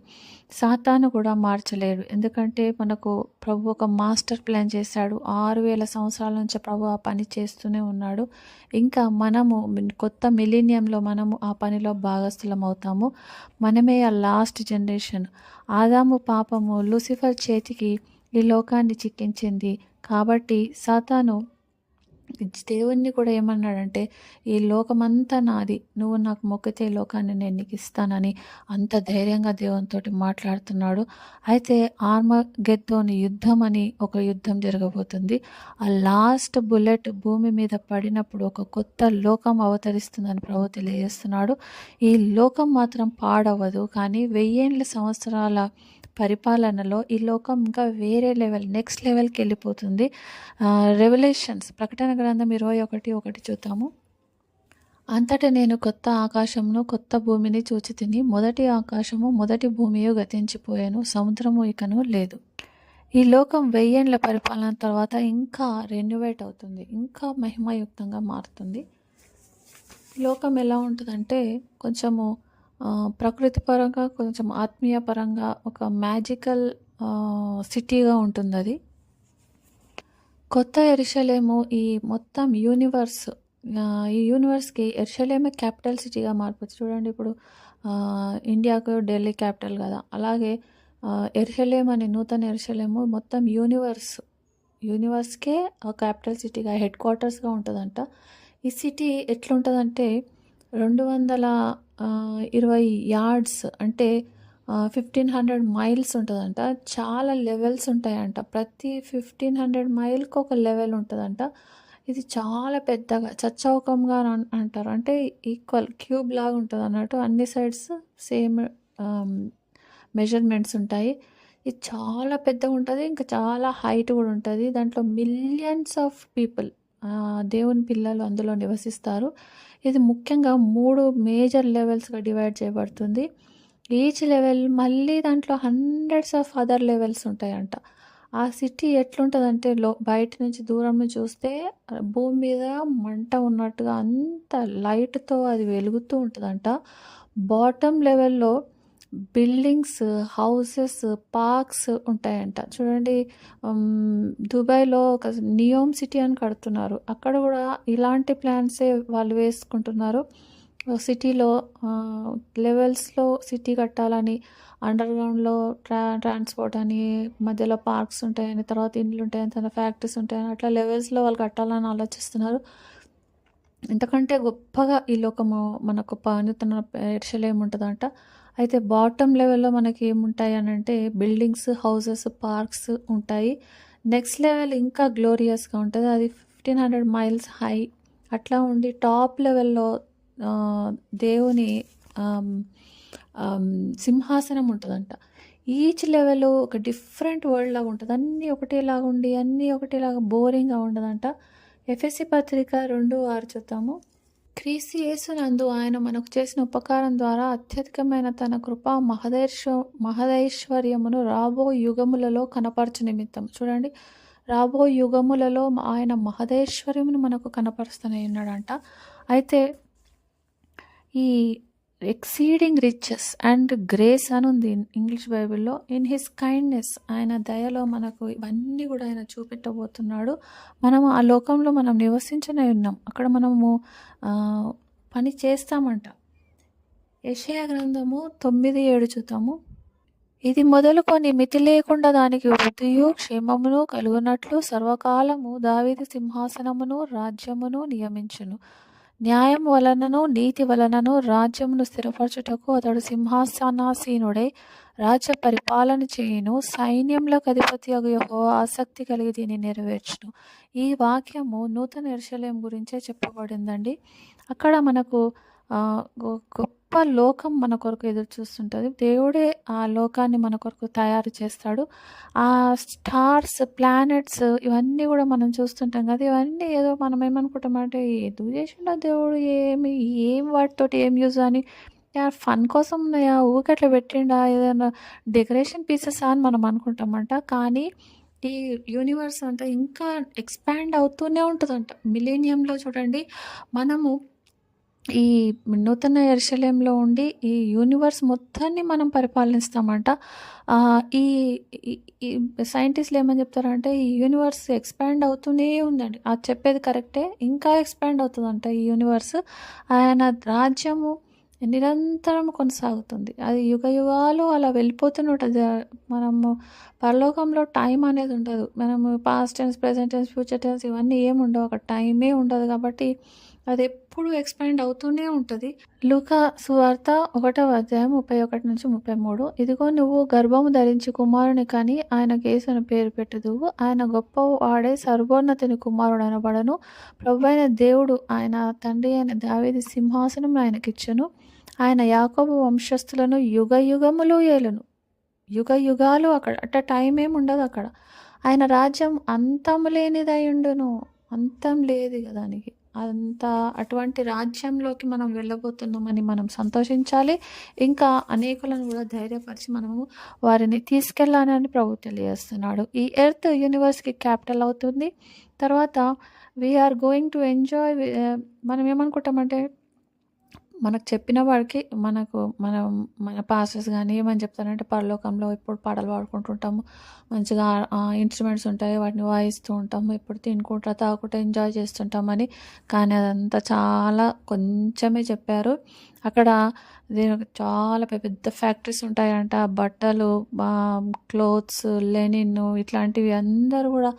సాతాను కూడా మార్చలేడు. ఎందుకంటే మనకు ప్రభు ఒక మాస్టర్ ప్లాన్ చేశాడు. 6000 సంవత్సరాల నుంచి ప్రభు ఆ పని చేస్తూనే ఉన్నాడు. ఇంకా మనము కొత్త మిలీనియంలో మనము ఆ పనిలో భాగస్థులం అవుతాము. మనమే ఆ లాస్ట్ జనరేషన్. ఆదాము పాపము లూసిఫర్ చేతికి ఈ లోకాన్ని చిక్కించింది. కాబట్టి సాతాను దేవుణ్ణి కూడా ఏమన్నాడంటే, ఈ లోకమంతా నాది, నువ్వు నాకు మొక్కితే ఈ లోకాన్ని నేను నీకు ఇస్తానని అంత ధైర్యంగా దేవునితో మాట్లాడుతున్నాడు. అయితే ఆర్మగెద్దోని యుద్ధం అని ఒక యుద్ధం జరగబోతుంది. ఆ లాస్ట్ బుల్లెట్ భూమి మీద పడినప్పుడు ఒక కొత్త లోకం అవతరిస్తుందని ప్రభు తెలియజేస్తున్నాడు. ఈ లోకం మాత్రం పాడవదు, కానీ 1000 సంవత్సరాల పరిపాలనలో ఈ లోకం ఇంకా వేరే లెవెల్, నెక్స్ట్ లెవెల్కి వెళ్ళిపోతుంది. రెవల్యూషన్స్, ప్రకటన గ్రంథం 21:1 చూద్దాము. అంతటా నేను కొత్త ఆకాశమును కొత్త భూమిని చూచితిని. మొదటి ఆకాశము మొదటి భూమియు గతించిపోయాను, సముద్రము ఇకను లేదు. ఈ లోకం 1000 ఏళ్ల పరిపాలన తర్వాత ఇంకా రెన్యువేట్ అవుతుంది, ఇంకా మహిమయుక్తంగా మారుతుంది. లోకం ఎలా ఉంటుందంటే కొంచెము ప్రకృతి పరంగా, కొంచెం ఆత్మీయ పరంగా ఒక మ్యాజికల్ సిటీగా ఉంటుంది అది. కొత్త యెరూషలేము ఈ మొత్తం ఈ యూనివర్స్కి యెరూషలేమే క్యాపిటల్ సిటీగా మారిపోతుంది. చూడండి, ఇప్పుడు ఇండియాకు ఢిల్లీ క్యాపిటల్ కదా, అలాగే యెరూషలేం అని నూతన యెరూషలేము మొత్తం యూనివర్స్కే క్యాపిటల్ సిటీగా, హెడ్ క్వార్టర్స్గా ఉంటుందంట. ఈ సిటీ ఎట్లుంటుందంటే 220 యార్డ్స్ అంటే 1500 మైల్స్ ఉంటుందంట. చాలా లెవెల్స్ ఉంటాయంట. ప్రతి 1500 మైల్కి ఒక లెవెల్ ఉంటుందంట. ఇది చాలా పెద్దగా చచ్చౌకంగా అంటారు, అంటే ఈక్వల్ క్యూబ్ లాగా ఉంటుంది అన్నట్టు. అన్ని సైడ్స్ సేమ్ మెజర్మెంట్స్ ఉంటాయి. ఇది చాలా పెద్దగా ఉంటుంది, ఇంకా చాలా హైట్ కూడా ఉంటుంది. దాంట్లో మిలియన్స్ ఆఫ్ పీపుల్, దేవుని పిల్లలు అందులో నివసిస్తారు. ఇది ముఖ్యంగా 3 మేజర్ లెవెల్స్గా డివైడ్ చేయబడుతుంది. ఈచ్ లెవెల్ మళ్ళీ దాంట్లో హండ్రెడ్స్ ఆఫ్ అదర్ లెవెల్స్ ఉంటాయంట. ఆ సిటీ ఎట్లుంటుందంటే బయట నుంచి దూరం నుంచి చూస్తే భూమి మీద మంట ఉన్నట్టుగా అంత లైట్తో అది వెలుగుతూ ఉంటుందంట. బాటమ్ లెవెల్లో బిల్డింగ్స్, హౌసెస్, పార్క్స్ ఉంటాయంట. చూడండి, దుబాయ్లో ఒక నియోమ్ సిటీ అని కడుతున్నారు, అక్కడ కూడా ఇలాంటి ప్లాన్సే వాళ్ళు వేసుకుంటున్నారు. సిటీలో లెవెల్స్‌లో సిటీ కట్టాలని అండర్‌గ్రౌండ్‌లో ట్రాన్స్‌పోర్ట్ అని, మధ్యలో పార్క్స్ ఉంటాయని, తర్వాత ఇండ్లుంటాయని, తర్వాత ఫ్యాక్టరీస్ ఉంటాయని, అట్లా లెవెల్స్‌లో వాళ్ళు కట్టాలని ఆలోచిస్తున్నారు. ఇంతకంటే గొప్పగా ఈ లోకము మనకు నూతన యెరూషలేము ఉంటదంట. అయితే బాటమ్ లెవెల్‌లో మనకి ఏముంటాయి అనంటే బిల్డింగ్స్, హౌసెస్, పార్క్స్ ఉంటాయి. నెక్స్ట్ లెవెల్ ఇంకా గ్లోరియస్‌గా ఉంటది. అది 1500 మైల్స్ హై అట్లా ఉండి టాప్ లెవెల్‌లో దేవుని ఆహ్, ఆహ్, సింహాసనం ఉంటదంట. ఈచ్ లెవెల్ ఒక డిఫరెంట్ వరల్డ్ లాగా ఉంటది. అన్నీ ఒకటేలాగా ఉండి, అన్నీ ఒకటేలాగా బోరింగ్‌గా ఉండదంట. ఎఫెసీ పత్రిక 2:6 చూద్దాము. క్రీస్తు యేసునందు ఆయన మనకు చేసిన ఉపకారం ద్వారా అత్యధికమైన తన కృపా మహదైశ్వర్యమును రాబో యుగములలో కనపరచు నిమిత్తం. చూడండి, రాబో యుగములలో ఆయన మహదైశ్వర్యమును మనకు కనపరుస్తూనే ఉన్నాడంట. అయితే ఈ ఎక్సీడింగ్ రిచెస్ అండ్ గ్రేస్ అని ఉంది ఇంగ్లీష్ బైబిల్లో. ఇన్ హిస్ కైండ్నెస్, ఆయన దయలో మనకు ఇవన్నీ కూడా ఆయన చూపెట్టబోతున్నాడు. మనం ఆ లోకంలో మనం నివసించనే ఉన్నాం. అక్కడ మనము పని చేస్తామంట. యెషయా గ్రంథము 9:7 చూద్దాము. ఇది మొదలుకొని మితి లేకుండా దానికి వృద్ధియు క్షేమమును కలుగునట్లు సర్వకాలము దావీదు సింహాసనమును రాజ్యమును నియమించును. న్యాయం వలనను నీతి వలనను రాజ్యమును స్థిరపరచుటకు అతడు సింహాసనాసీనుడై రాజ్య పరిపాలన చేయును. సైన్యములకు అధిపతియగు యెహోవా ఆసక్తి కలిగి దీన్ని నెరవేర్చును. ఈ వాక్యము నూతన యెరూషలేము గురించే చెప్పబడిందండి. అక్కడ మనకు గొప్ప లోకం మన కొరకు ఎదురు చూస్తుంటుంది. దేవుడే ఆ లోకాన్ని మన కొరకు తయారు చేస్తాడు. ఆ స్టార్స్, ప్లానెట్స్ ఇవన్నీ కూడా మనం చూస్తుంటాం కదా. ఇవన్నీ ఏదో మనం ఏమనుకుంటామంటే ఎందుకు చేసిండో దేవుడు, ఏం వాటితోటి ఏం యూజ్ అని, ఫన్ కోసం ఉన్నాయా, ఊరికట్లా పెట్టిండా, ఏదైనా డెకరేషన్ పీసెస్ అని మనం అనుకుంటామంట. కానీ ఈ యూనివర్స్ అంతా ఇంకా ఎక్స్పాండ్ అవుతూనే ఉంటుందంట. మిలీనియంలో చూడండి, మనము ఈ నూతన యెరూషలేములో ఉండి ఈ యూనివర్స్ మొత్తాన్ని మనం పరిపాలిస్తామంట. ఈ ఈ ఈ సైంటిస్టులు ఏమని చెప్తారంటే ఈ యూనివర్స్ ఎక్స్పాండ్ అవుతూనే ఉందండి. అది చెప్పేది కరెక్టే. ఇంకా ఎక్స్పాండ్ అవుతుందంట ఈ యూనివర్స్. ఆయన రాజ్యము నిరంతరం కొనసాగుతుంది. అది యుగాలు అలా వెళ్ళిపోతూనే ఉంటది. మనము పరలోకంలో టైం అనేది ఉండదు. మనము past tense, present tense, future tense ఇవన్నీ ఏమి ఉండవు. అక్కడ టైమే ఉండదు కాబట్టి అది ఎప్పుడు ఎక్స్పాండ్ అవుతూనే ఉంటుంది. లూకా సువార్త 1:31-33. ఇదిగో నువ్వు గర్భము ధరించి కుమారుని కని ఆయనకు యేసు అని పేరు పెట్టుదువు. ఆయన గొప్పవాడై సర్వోన్నతుని కుమారుడు అనబడను. ప్రభువైన దేవుడు ఆయన తండ్రి అయిన దావీదు సింహాసనం ఆయనకిచ్చెను. ఆయన యాకోబు వంశస్థులను యుగయుగములు ఏలును. యుగాలు అక్కడ అంటే టైం ఏమి ఉండదు అక్కడ. ఆయన రాజ్యం అంతం లేనిదై ఉండును. అంతం లేదు ఇక దానికి. అటువంటి రాజ్యంలోకి మనం వెళ్ళబోతున్నామని మనం సంతోషించాలి. ఇంకా అనేకులను కూడా ధైర్యపరిచి మనము వారిని తీసుకెళ్ళాలని ప్రభు తెలియజేస్తున్నాడు. ఈ ఎర్త్ యూనివర్స్‌కి క్యాపిటల్ అవుతుంది. తర్వాత వీఆర్ గోయింగ్ టు ఎంజాయ్. మనం ఏమనుకుంటామంటే మనకు చెప్పిన వాడికి మన పాస్టర్స్ కానీ ఏమని చెప్తారంటే పరలోకంలో ఎప్పుడు పాటలు పాడుకుంటుంటాము, మంచిగా ఇన్స్ట్రుమెంట్స్ ఉంటాయి, వాటిని వాయిస్తూ ఉంటాము, ఎప్పుడు తినుకుంటా తాగుకుంటా ఎంజాయ్ చేస్తుంటామని. కానీ అదంతా చాలా కొంచెమే చెప్పారు. అక్కడ దీనికి చాలా పెద్ద ఫ్యాక్టరీస్ ఉంటాయంట. బట్టలు, క్లోత్స్, లెనిన్ ఇట్లాంటివి అందరూ కూడా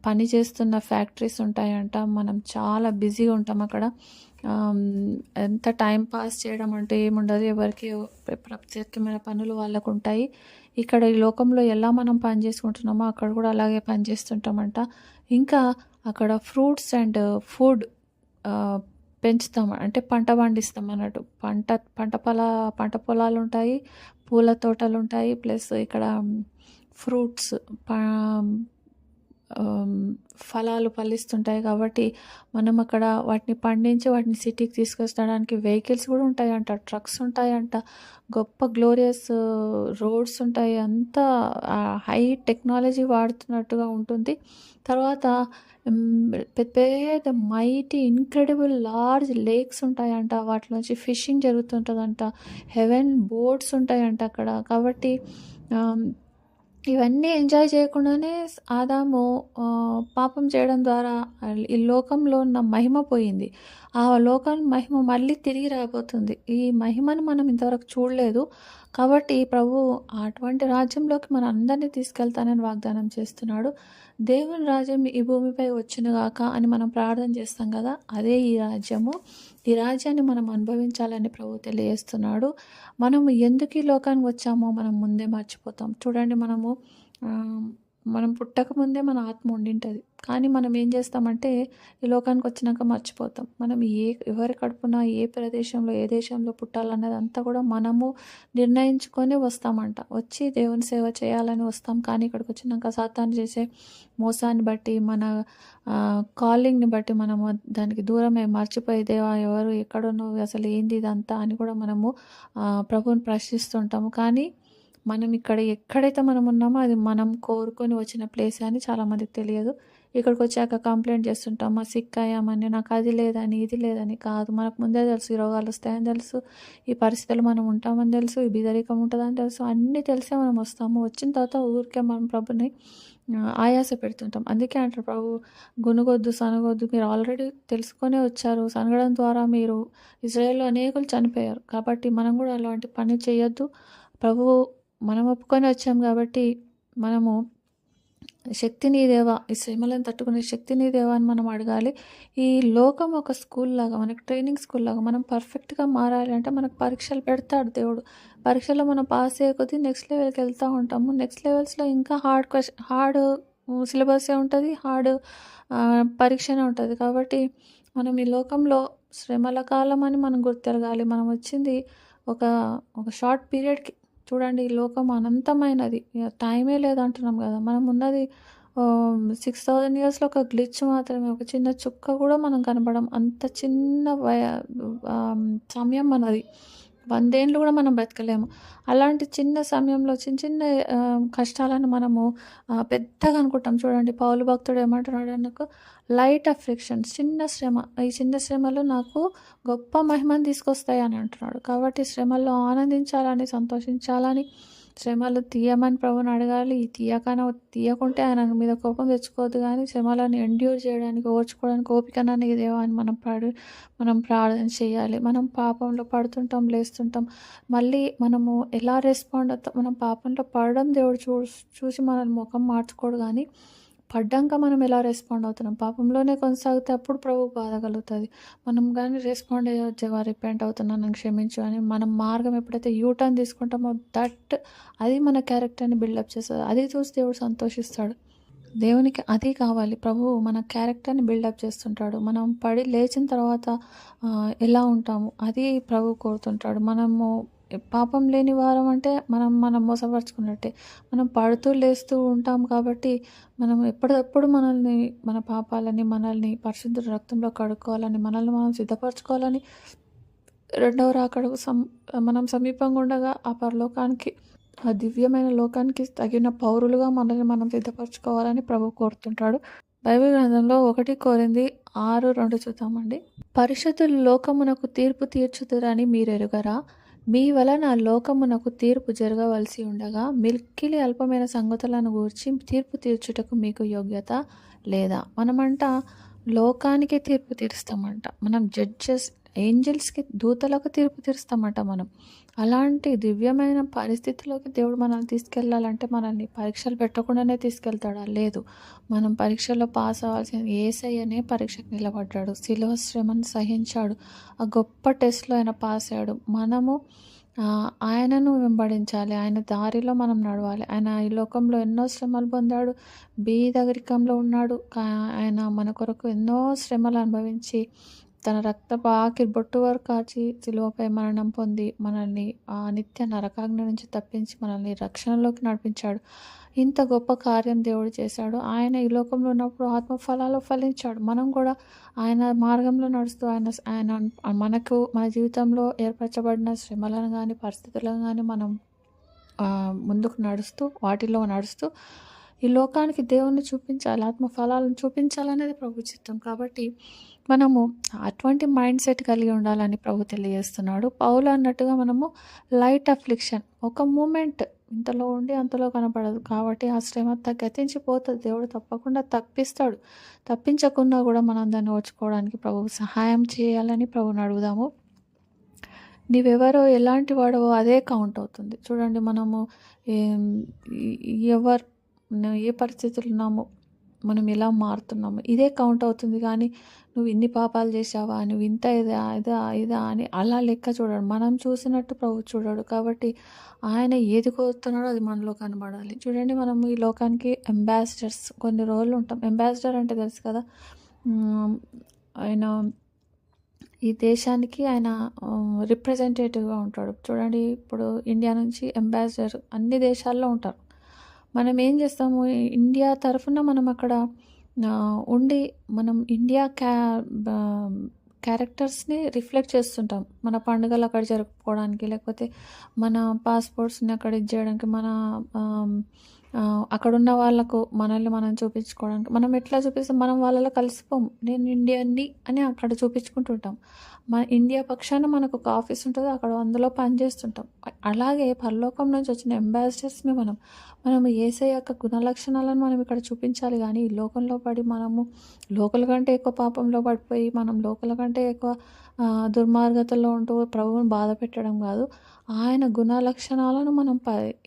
పని చేస్తున్న ఫ్యాక్టరీస్ ఉంటాయంట. మనం చాలా బిజీగా ఉంటాం అక్కడ. ఎంత టైం పాస్ చేయడం అంటే ఏముండదు. ఎవరికి ప్రత్యేకమైన పనులు వాళ్ళకు ఉంటాయి. ఇక్కడ ఈ లోకంలో ఎలా మనం పని చేసుకుంటున్నామో అక్కడ కూడా అలాగే పని చేస్తుంటామంట. ఇంకా అక్కడ ఫ్రూట్స్ అండ్ ఫుడ్ పెంచుతాం, అంటే పంట పండిస్తాం అన్నట్టు. పంట పొలాలు ఉంటాయి, పూల తోటలు ఉంటాయి, ప్లస్ ఇక్కడ ఫ్రూట్స్ ఫలాలు ఫలిస్తుంటాయి కాబట్టి మనం అక్కడ వాటిని పండించి వాటిని సిటీకి తీసుకొచ్చడానికి వెహికల్స్ కూడా ఉంటాయంట, ట్రక్స్ ఉంటాయంట, గొప్ప గ్లోరియస్ రోడ్స్ ఉంటాయి. అంతా హై టెక్నాలజీ వాడుతున్నట్టుగా ఉంటుంది. తర్వాత పెద్ద పెద్ద మైటీ ఇన్క్రెడిబుల్ లార్జ్ లేక్స్ ఉంటాయంట, వాటి నుంచి ఫిషింగ్ జరుగుతుంటుందంట, హెవెన్ బోట్స్ ఉంటాయంట అక్కడ. కాబట్టి ఇవన్నీ ఎంజాయ్ చేయకుండానే ఆదాము పాపం చేయడం ద్వారా ఈ లోకంలో ఉన్న మహిమ పోయింది. ఆ లోకం మహిమ మళ్ళీ తిరిగి రాబోతుంది. ఈ మహిమను మనం ఇంతవరకు చూడలేదు. కాబట్టి ప్రభువు అటువంటి రాజ్యంలోకి మనందరిని తీసుకెళ్తానని వాగ్దానం చేస్తున్నాడు. దేవుని రాజ్యం ఈ భూమిపై వచ్చునుగాక అని మనం ప్రార్థన చేస్తాం కదా! అదే ఈ రాజ్యము. ఈ రాజ్యాన్ని మనం అనుభవించాలని ప్రభువు తెలియజేస్తున్నాడు. మనము ఎందుకు ఈ లోకానికి వచ్చామో మనం ముందే మర్చిపోతాం. చూడండి, మనం పుట్టకముందే మన ఆత్మ ఉండింటది. కానీ మనం ఏం చేస్తామంటే ఈ లోకానికి వచ్చినాక మర్చిపోతాం. మనం ఎవరి కడుపున ఏ ప్రదేశంలో ఏ దేశంలో పుట్టాలన్నది అంతా కూడా మనము నిర్ణయించుకొని వస్తామంట. వచ్చి దేవుని సేవ చేయాలని వస్తాం. కానీ ఇక్కడికి వచ్చినాక సాతాను చేసే మోసాన్ని బట్టి మన కాలింగ్ని బట్టి మనము దానికి దూరమే మర్చిపోయి, దేవా ఎవరు ఎక్కడున్నావు, అసలు ఏంది ఇదంతా అని కూడా మనము ప్రభువుని ప్రశ్నిస్తుంటాము. కానీ మనం ఎక్కడైతే మనం ఉన్నామో అది మనం కోరుకొని వచ్చిన ప్లేస్ అని చాలామందికి తెలియదు. ఇక్కడికి వచ్చాక కంప్లైంట్ చేస్తుంటాం, మా సిక్ అయ్యామని, నాకు అది లేదని ఇది లేదని. కాదు, మనకు ముందే తెలుసు ఈ రోగాలు వస్తాయని తెలుసు, ఈ పరిస్థితులు మనం ఉంటామని తెలుసు, ఈ బిదరికం ఉంటుందని తెలుసు. అన్నీ తెలిసే మనం వస్తాము. వచ్చిన తర్వాత ఊరికే మనం ప్రభుని ఆయాస పెడుతుంటాం. అందుకే అంటారు ప్రభు, గునుగొద్దు సనగొద్దు, మీరు ఆల్రెడీ తెలుసుకొనే వచ్చారు. సనగడం ద్వారా మీరు ఇజ్రాయేల్లో అనేకులు చనిపోయారు. కాబట్టి మనం కూడా అలాంటి పని చేయొద్దు. ప్రభువు మనం ఒప్పుకొని వచ్చాం కాబట్టి మనము శక్తిని దేవా, ఈ శ్రమలను తట్టుకునే శక్తిని దేవా అని మనం అడగాలి. ఈ లోకం ఒక స్కూల్ లాగా, మనకు ట్రైనింగ్ స్కూల్ లాగా. మనం పర్ఫెక్ట్గా మారాలి అంటే మనకు పరీక్షలు పెడతాడు దేవుడు. పరీక్షలో మనం పాస్ అయ్యే కొద్దీ నెక్స్ట్ లెవెల్కి వెళ్తూ ఉంటాము. నెక్స్ట్ లెవెల్స్లో ఇంకా హార్డ్ సిలబసే ఉంటుంది, హార్డ్ పరీక్షనే ఉంటుంది. కాబట్టి మనం ఈ లోకంలో శ్రమల కాలం అని మనం గుర్తెరగాలి. మనం వచ్చింది ఒక షార్ట్ పీరియడ్కి. చూడండి, ఈ లోకం అనంతమైనది, టైమే లేదంటున్నాం కదా. మనం ఉన్నది 6000 ఇయర్స్లో ఒక గ్లిచ్ మాత్రమే, ఒక చిన్న చుక్క కూడా మనం కనపడం. అంత చిన్న సమయం మనది. 100 ఏళ్ళు కూడా మనం బ్రతకలేము. అలాంటి చిన్న సమయంలో చిన్న చిన్న కష్టాలను మనము పెద్దగా అనుకుంటాం. చూడండి, పౌలు భక్తుడు ఏమంటున్నాడు, నాకు లైట్ అఫ్లిక్షన్స్, చిన్న శ్రమ, ఈ చిన్న శ్రమలు నాకు గొప్ప మహిమను తీసుకొస్తాయి అని అంటున్నాడు. కాబట్టి శ్రమల్లో ఆనందించాలని, సంతోషించాలని, శ్రమలు తీయమని ప్రభుని అడగాలి. తీయకుంటే ఆయన మీద కోపం తెచ్చుకోవద్దు. కానీ శ్రమలను ఎండ్యూర్ చేయడానికి, ఓర్చుకోవడానికి ఓపికనని దేవా అని మనం ప్రార్థన చేయాలి. మనం పాపంలో పడుతుంటాం, లేస్తుంటాం. మళ్ళీ మనము ఎలా రెస్పాండ్ అవుతాం? మనం పాపంలో పడడం దేవుడు చూసి మనల్ని ముఖం మార్చుకోడు. కానీ పడ్డాక మనం ఎలా రెస్పాండ్ అవుతున్నాం? పాపంలోనే కొనసాగితే అప్పుడు ప్రభు బాధ కలుగుతుంది. మనం కానీ రెస్పాండ్ అయ్యే రిపెంట్ అవుతున్నాను, నన్ను క్షమించు అని మనం మార్గం ఎప్పుడైతే యూటర్న్ తీసుకుంటామో అది మన క్యారెక్టర్ని బిల్డప్ చేస్తుంది. అది చూసి దేవుడు సంతోషిస్తాడు. దేవునికి అది కావాలి. ప్రభువు మన క్యారెక్టర్ని బిల్డప్ చేస్తుంటాడు. మనం పడి లేచిన తర్వాత ఎలా ఉంటాము అది ప్రభు కోరుతుంటాడు. మనము పాపం లేని వారం అంటే మనం మోసపరుచుకున్నట్టే. మనం పడుతూ లేస్తూ ఉంటాం కాబట్టి మనం ఎప్పటికప్పుడు మన పాపాలని, మనల్ని పరిశుద్ధ రక్తంలో కడుక్కోవాలని, మనల్ని మనం సిద్ధపరచుకోవాలని, రెండవ రాకడకు మనం సమీపంగా ఉండగా ఆ పరలోకానికి, ఆ దివ్యమైన లోకానికి తగిన పౌరులుగా మనల్ని మనం సిద్ధపరచుకోవాలని ప్రభు కోరుతుంటాడు. బైబిల్ గ్రంథంలో 1 కొరింథీ 6:2 చూద్దామండి. పరిశుద్ధులు లోకమునకు తీర్పు తీర్చుదురని మీరెరుగరా? మీ వలన లోకమునకు తీర్పు జరగవలసి ఉండగా మిక్కిలి అల్పమైన సంగతులను గూర్చి తీర్పు తీర్చుటకు మీకు యోగ్యత లేదా? మనమంట లోకానికి తీర్పు తీరుస్తామంట. మనం ఏంజల్స్కి, దూతలకు తీర్పు తీరుస్తామంట మనం. అలాంటి దివ్యమైన పరిస్థితిలోకి దేవుడు మనల్ని తీసుకెళ్ళాలంటే మనల్ని పరీక్షలు పెట్టకుండానే తీసుకెళ్తాడా? లేదు. మనం పరీక్షల్లో పాస్ అవ్వాల్సిన యేసయ్యనే పరీక్షకు నిలబడ్డాడు. శిలువ శ్రమను సహించాడు. ఆ గొప్ప టెస్ట్లో ఆయన పాస్ అయ్యాడు. మనము ఆయనను వెంబడించాలి. ఆయన దారిలో మనం నడవాలి. ఆయన ఈ లోకంలో ఎన్నో శ్రమలు పొందాడు. బీదరికంలో ఉన్నాడు. ఆయన మన కొరకు ఎన్నో శ్రమలు అనుభవించి తన రక్తపు ఆఖరి బొట్టు వరకు కాచి శిలువపై మరణం పొంది మనల్ని ఆ నిత్య నరకాగ్ని నుంచి తప్పించి మనల్ని రక్షణలోకి నడిపించాడు. ఇంత గొప్ప కార్యం దేవుడు చేశాడు. ఆయన ఈ లోకంలో ఉన్నప్పుడు ఆత్మఫలాలు ఫలించాడు. మనం కూడా ఆయన మార్గంలో నడుస్తూ ఆయన మనకు మన జీవితంలో ఏర్పరచబడిన శ్రమలను కానీ, పరిస్థితులను కానీ మనం ముందుకు నడుస్తూ, వాటిలో నడుస్తూ ఈ లోకానికి దేవుణ్ణి చూపించాలి, ఆత్మ ఫలాలను చూపించాలనేది ప్రభు చిత్తం. కాబట్టి మనము అటువంటి మైండ్ సెట్ కలిగి ఉండాలని ప్రభు తెలియజేస్తున్నాడు. పౌలు అన్నట్టుగా మనము లైట్ అఫ్లిక్షన్, ఒక మూమెంట్ ఇంతలో ఉండి అంతలో కనపడదు. కాబట్టి ఆ శ్రమ గతించిపోతుంది. దేవుడు తప్పకుండా తప్పిస్తాడు. తప్పించకున్నా కూడా మనం దాన్ని ఓర్చుకోవడానికి ప్రభువు సహాయం చేయాలని ప్రభువుని అడుగుదాము. నీవెవరో ఎలాంటి వాడవో అదే కౌంట్ అవుతుంది. చూడండి, మనము ఎవరు ఏ పరిస్థితులు ఉన్నామో మనం ఎలా మారుతున్నాము ఇదే కౌంట్ అవుతుంది. కానీ నువ్వు ఇన్ని పాపాలు చేసావా, నువ్వు ఇంత ఇదా ఇదా ఇదా అని అలా లెక్క చూడడు. మనం చూసినట్టు ప్రభు చూడడు. కాబట్టి ఆయన ఏది కోరుతున్నాడో అది మనలో కనబడాలి. చూడండి, మనం ఈ లోకానికి అంబాసిడర్స్ కొన్ని రోజులు ఉంటాం. అంబాసిడర్ అంటే తెలుసు కదా, ఆయన ఈ దేశానికి ఆయన రిప్రజెంటేటివ్గా ఉంటాడు. చూడండి, ఇప్పుడు ఇండియా నుంచి అంబాసిడర్ అన్ని దేశాల్లో ఉంటారు. మనం ఏం చేస్తాము, ఇండియా తరఫున మనం అక్కడ ఉండి మనం ఇండియా క్యారెక్టర్స్ని రిఫ్లెక్ట్ చేస్తుంటాం. మన పండుగలు అక్కడ జరుపుకోవడానికి, లేకపోతే మన పాస్పోర్ట్స్ని అక్కడ ఇచ్చేయడానికి, మన అక్కడున్న వాళ్ళకు మనల్ని మనం చూపించుకోవడానికి. మనం ఎట్లా చూపిస్తాం, మనం వాళ్ళలో కలిసిపోము. నేను ఇండియన్ని అని అక్కడ చూపించుకుంటుంటాం. మన ఇండియా పక్షాన మనకు ఒక ఆఫీస్ ఉంటుంది, అక్కడ అందులో పనిచేస్తుంటాం. అలాగే పరలోకం నుంచి వచ్చిన అంబాసిడర్స్ని మనం యేసయ్య యొక్క గుణలక్షణాలను మనం ఇక్కడ చూపించాలి. కానీ ఈ లోకంలో పడి మనము లోకల కంటే ఎక్కువ పాపంలో పడిపోయి మనం లోకల కంటే ఎక్కువ దుర్మార్గతలో ఉంటూ ప్రభువుని బాధ పెట్టడం కాదు. ఆయన గుణలక్షణాలను మనం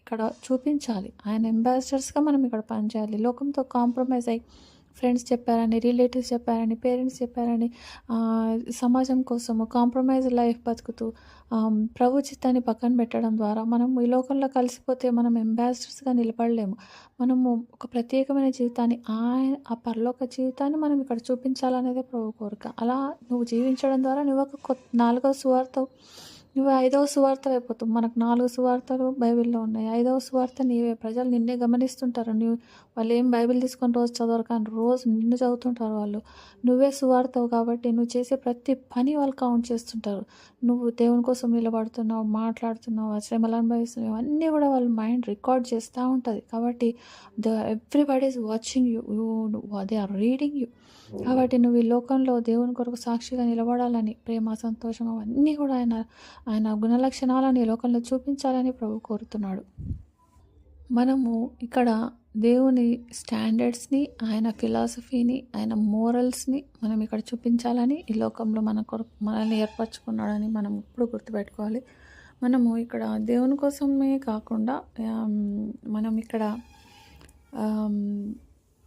ఇక్కడ చూపించాలి. ఆయన అంబాసిడర్స్గా మనం ఇక్కడ పనిచేయాలి. లోకంతో కాంప్రమైజ్ అయ్యి ఫ్రెండ్స్ చెప్పారని, రిలేటివ్స్ చెప్పారని, పేరెంట్స్ చెప్పారని సమాజం కోసము కాంప్రమైజ్ లైఫ్ బతుకుతూ ప్రభు చిత్తాన్ని పక్కన పెట్టడం ద్వారా మనం ఈ లోకంలో కలిసిపోతే మనం అంబాసిడర్స్గా నిలబడలేము. మనము ఒక ప్రత్యేకమైన జీవితాన్ని, ఆ పరలోక జీవితాన్ని మనం ఇక్కడ చూపించాలనేదే ప్రభు కోరిక. అలా నువ్వు జీవించడం ద్వారా నువ్వు ఒక 4వ సువార్త, నువ్వు 5వ సువార్త అయిపోతావు. మనకు 4 సువార్తలు బైబిల్లో ఉన్నాయి. 5వ సువార్త నీవే. ప్రజలు నిన్నే గమనిస్తుంటారు. వాళ్ళు ఏం బైబిల్ తీసుకొని రోజు చదవరు, కానీ రోజు నిన్ను చదువుతుంటారు వాళ్ళు. నువ్వే సువార్తవు కాబట్టి నువ్వు చేసే ప్రతి పని వాళ్ళు కౌంట్ చేస్తుంటారు. నువ్వు దేవుని కోసం నిలబడుతున్నావు, మాట్లాడుతున్నావు, శ్రమలు అనుభవిస్తున్నావు, అన్నీ కూడా వాళ్ళ మైండ్ రికార్డ్ చేస్తూ ఉంటుంది. కాబట్టి everybody is watching you, they are reading you. కాబట్టి నువ్వు ఈ లోకంలో దేవుని కొరకు సాక్షిగా నిలబడాలని, ప్రేమ, సంతోషం అవన్నీ కూడా ఆయన గుణలక్షణాలను ఈ లోకంలో చూపించాలని ప్రభు కోరుతున్నాడు. మనము ఇక్కడ దేవుని స్టాండర్డ్స్ని, ఆయన ఫిలాసఫీని, ఆయన మోరల్స్ని మనం ఇక్కడ చూపించాలని ఈ లోకంలో మనల్ని ఏర్పరచుకున్నాడని మనం ఇప్పుడు గుర్తుపెట్టుకోవాలి. మనము ఇక్కడ దేవుని కోసమే కాకుండా మనం ఇక్కడ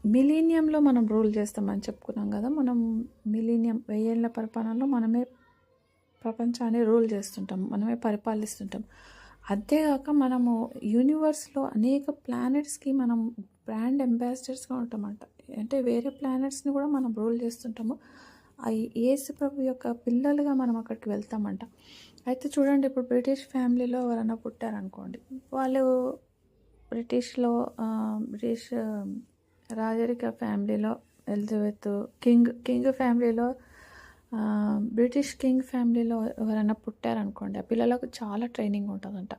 మిలీనియంలో మనం రూల్ చేస్తామని చెప్పుకున్నాం కదా. మనం మిలీనియం 1000 ఏళ్ల పరిపాలనలో మనమే ప్రపంచాన్ని రూల్ చేస్తుంటాం, మనమే పరిపాలిస్తుంటాం. అంతేగాక మనము యూనివర్స్లో అనేక ప్లానెట్స్కి మనం బ్రాండ్ అంబాసిడర్స్గా ఉంటామంట. అంటే వేరే ప్లానెట్స్ని కూడా మనం రూల్ చేస్తుంటాము. యేసు ప్రభు యొక్క పిల్లలుగా మనం అక్కడికి వెళ్తామంట. అయితే చూడండి, ఇప్పుడు బ్రిటిష్ ఫ్యామిలీలో ఎవరైనా పుట్టారనుకోండి, వాళ్ళు బ్రిటిష్ రాజరిక ఫ్యామిలీలో ఎలిజబెత్ కింగ్ ఫ్యామిలీలో, బ్రిటిష్ కింగ్ ఫ్యామిలీలో ఎవరైనా పుట్టారనుకోండి, ఆ పిల్లలకు చాలా ట్రైనింగ్ ఉంటుందంట.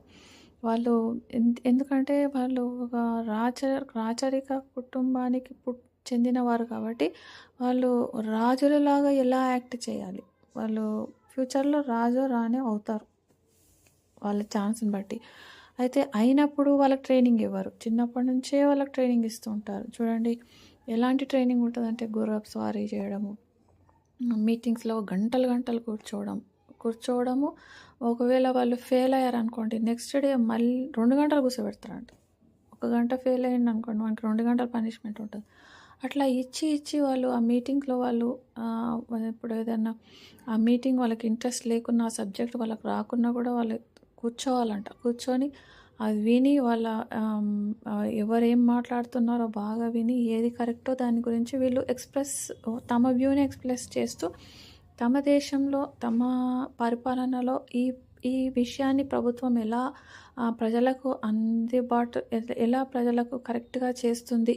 వాళ్ళు ఎందుకంటే వాళ్ళు ఒక రాచరిక కుటుంబానికి చెందినవారు కాబట్టి వాళ్ళు రాజులలాగా ఎలా యాక్ట్ చేయాలి, వాళ్ళు ఫ్యూచర్లో రాజు రాణి అవుతారు వాళ్ళ ఛాన్స్ని బట్టి. అయితే అయినప్పుడు వాళ్ళకి ట్రైనింగ్ ఇవ్వరు, చిన్నప్పటి నుంచే వాళ్ళకి ట్రైనింగ్ ఇస్తూ ఉంటారు. చూడండి ఎలాంటి ట్రైనింగ్ ఉంటుందంటే గుర్రపు స్వారీ చేయడము, మీటింగ్స్లో గంటలు కూర్చోవడము. ఒకవేళ వాళ్ళు ఫెయిల్ అయ్యారనుకోండి, నెక్స్ట్ డే మళ్ళీ 2 గంటలు కూర్చోబెడతారంట. 1 గంట ఫెయిల్ అయ్యింది అనుకోండి, మనకి 2 గంటల పనిష్మెంట్ ఉంటుంది. అట్లా ఇచ్చి వాళ్ళు ఆ మీటింగ్లో వాళ్ళు ఇప్పుడు ఏదైనా ఆ మీటింగ్ వాళ్ళకి ఇంట్రెస్ట్ లేకున్నా, ఆ సబ్జెక్ట్ వాళ్ళకి రాకున్నా కూడా వాళ్ళు కూర్చోవాలంట. కూర్చొని అది విని వాళ్ళ ఎవరేం మాట్లాడుతున్నారో బాగా విని ఏది కరెక్టో దాని గురించి వీళ్ళు తమ వ్యూని ఎక్స్ప్రెస్ చేస్తూ తమ దేశంలో తమ పరిపాలనలో ఈ విషయాన్ని ప్రభుత్వం ఎలా ప్రజలకు ఎలా ప్రజలకు కరెక్ట్గా చేస్తుంది,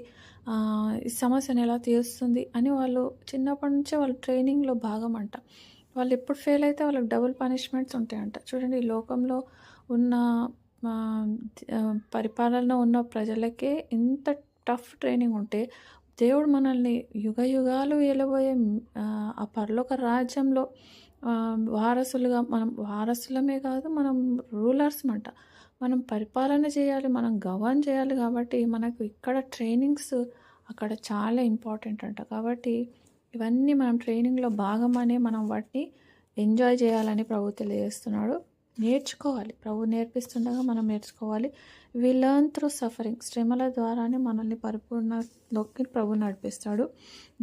ఈ సమస్యను ఎలా తీరుస్తుంది అని వాళ్ళు చిన్నప్పటి నుంచే వాళ్ళు ట్రైనింగ్లో భాగమంట. వాళ్ళు ఎప్పుడు ఫెయిల్ అయితే వాళ్ళకి డబుల్ పనిష్మెంట్స్ ఉంటాయంట. చూడండి, ఈ లోకంలో ఉన్న పరిపాలన ఉన్న ప్రజలకే ఇంత టఫ్ ట్రైనింగ్ ఉంటే దేవుడు మనల్ని యుగ యుగాలు ఏలబోయే ఆ పరలోక రాజ్యంలో వారసులుగా, మనం వారసులమే కాదు, మనం రూలర్స్ అంట. మనం పరిపాలన చేయాలి, మనం గవర్న్ చేయాలి. కాబట్టి మనకు ఇక్కడ ట్రైనింగ్స్ అక్కడ చాలా ఇంపార్టెంట్ అంట. కాబట్టి ఇవన్నీ మనం ట్రైనింగ్లో భాగమనే మనం వాటిని ఎంజాయ్ చేయాలని ప్రభు తెలియజేస్తున్నాడు. నేర్చుకోవాలి, ప్రభు నేర్పిస్తుండగా మనం నేర్చుకోవాలి. వి లెర్న్ త్రూ సఫరింగ్, శ్రమల ద్వారానే మనల్ని పరిపూర్ణలోకి ప్రభు నడిపిస్తాడు.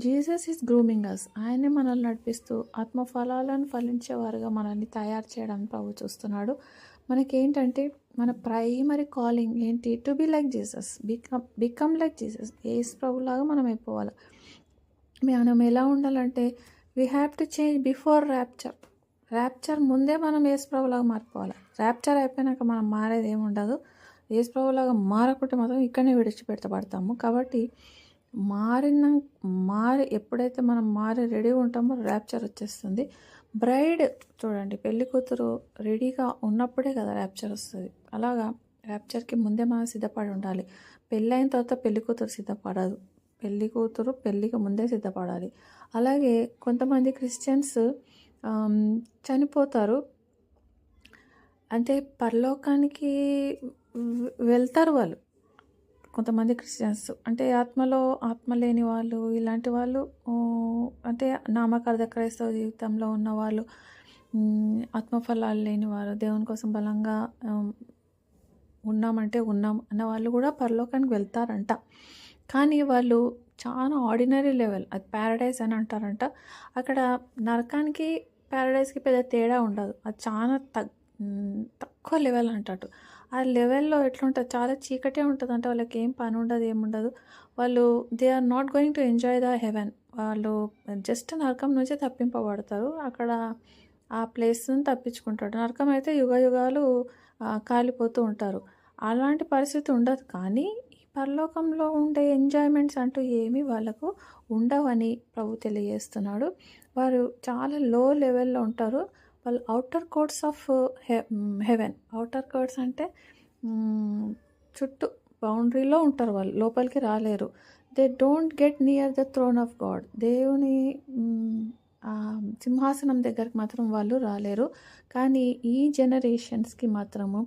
జీసస్ ఈజ్ గ్రూమింగ్ అస్, ఆయనే మనల్ని నడిపిస్తూ ఆత్మఫలాలను ఫలించేవారుగా మనల్ని తయారు చేయడానికి ప్రభు చూస్తున్నాడు. మనకేంటంటే మన ప్రైమరీ కాలింగ్ ఏంటి? To be like Jesus, become like Jesus. Yesu ప్రభులాగా మనం అయిపోవాలి. మనం ఎలా ఉండాలంటే we have to change before rapture ముందే మనం యేసు ప్రభులాగా మారిపోవాలి. ర్యాప్చర్ అయిపోయినాక మనం మారేది ఏముండదు. యేసు ప్రభులాగా మారకుంటే మాత్రం ఇక్కడనే విడిచిపెట్టబడతాము. కాబట్టి ఎప్పుడైతే మనం మారి రెడీ ఉంటామో ర్యాప్చర్ వచ్చేస్తుంది. బ్రైడ్ చూడండి, పెళ్లి కూతురు రెడీగా ఉన్నప్పుడే కదా ర్యాప్చర్ వస్తుంది. అలాగా ర్యాప్చర్కి ముందే మనం సిద్ధపడి ఉండాలి. పెళ్ళైన తర్వాత పెళ్లి కూతురు సిద్ధపడదు, పెళ్లి కూతురు పెళ్ళికి ముందే సిద్ధపడాలి. అలాగే కొంతమంది క్రిస్టియన్స్ చనిపోతారు, అంటే పరలోకానికి వెళ్తారు వాళ్ళు. కొంతమంది క్రిస్టియన్స్ అంటే ఆత్మ లేని వాళ్ళు, ఇలాంటి వాళ్ళు, అంటే నామకార్థ క్రైస్తవ జీవితంలో ఉన్నవాళ్ళు, ఆత్మఫలాలు లేని వారు, దేవుని కోసం బలంగా ఉన్నాం అన్న వాళ్ళు కూడా పరలోకానికి వెళ్తారంట. కానీ వాళ్ళు చాలా ఆర్డినరీ లెవెల్, అది ప్యారడైజ్ అని అంటారంట. అక్కడ నరకానికి ప్యారడైజ్కి పెద్ద తేడా ఉండదు, అది చాలా తక్కువ లెవెల్ అంటట్టు. ఆ లెవెల్లో ఎట్లుంటుంది, చాలా చీకటే ఉంటుంది. అంటే వాళ్ళకి ఏం పని ఉండదు, ఏముండదు. వాళ్ళు they are not going to enjoy the heaven. వాళ్ళు జస్ట్ నరకం నుంచే తప్పింపబడతారు. అక్కడ ఆ ప్లేస్ని తప్పించుకుంటాడు. నరకం అయితే యుగ యుగాలు కాలిపోతూ ఉంటారు. అలాంటి పరిస్థితి ఉండదు. కానీ ఈ పరలోకంలో ఉండే ఎంజాయ్మెంట్స్ అంటూ ఏమీ వాళ్ళకు ఉండవని ప్రభు తెలియజేస్తున్నాడు. వారు చాలా లో లెవెల్లో ఉంటారు. వాళ్ళు outer courts of heaven. Outer courts అంటే చుట్టూ బౌండరీలో ఉంటారు, వాళ్ళు లోపలికి రాలేరు. They don't get near the throne of God. దేవుని సింహాసనం దగ్గరికి మాత్రం వాళ్ళు రాలేరు. కానీ ఈ జనరేషన్స్కి మాత్రము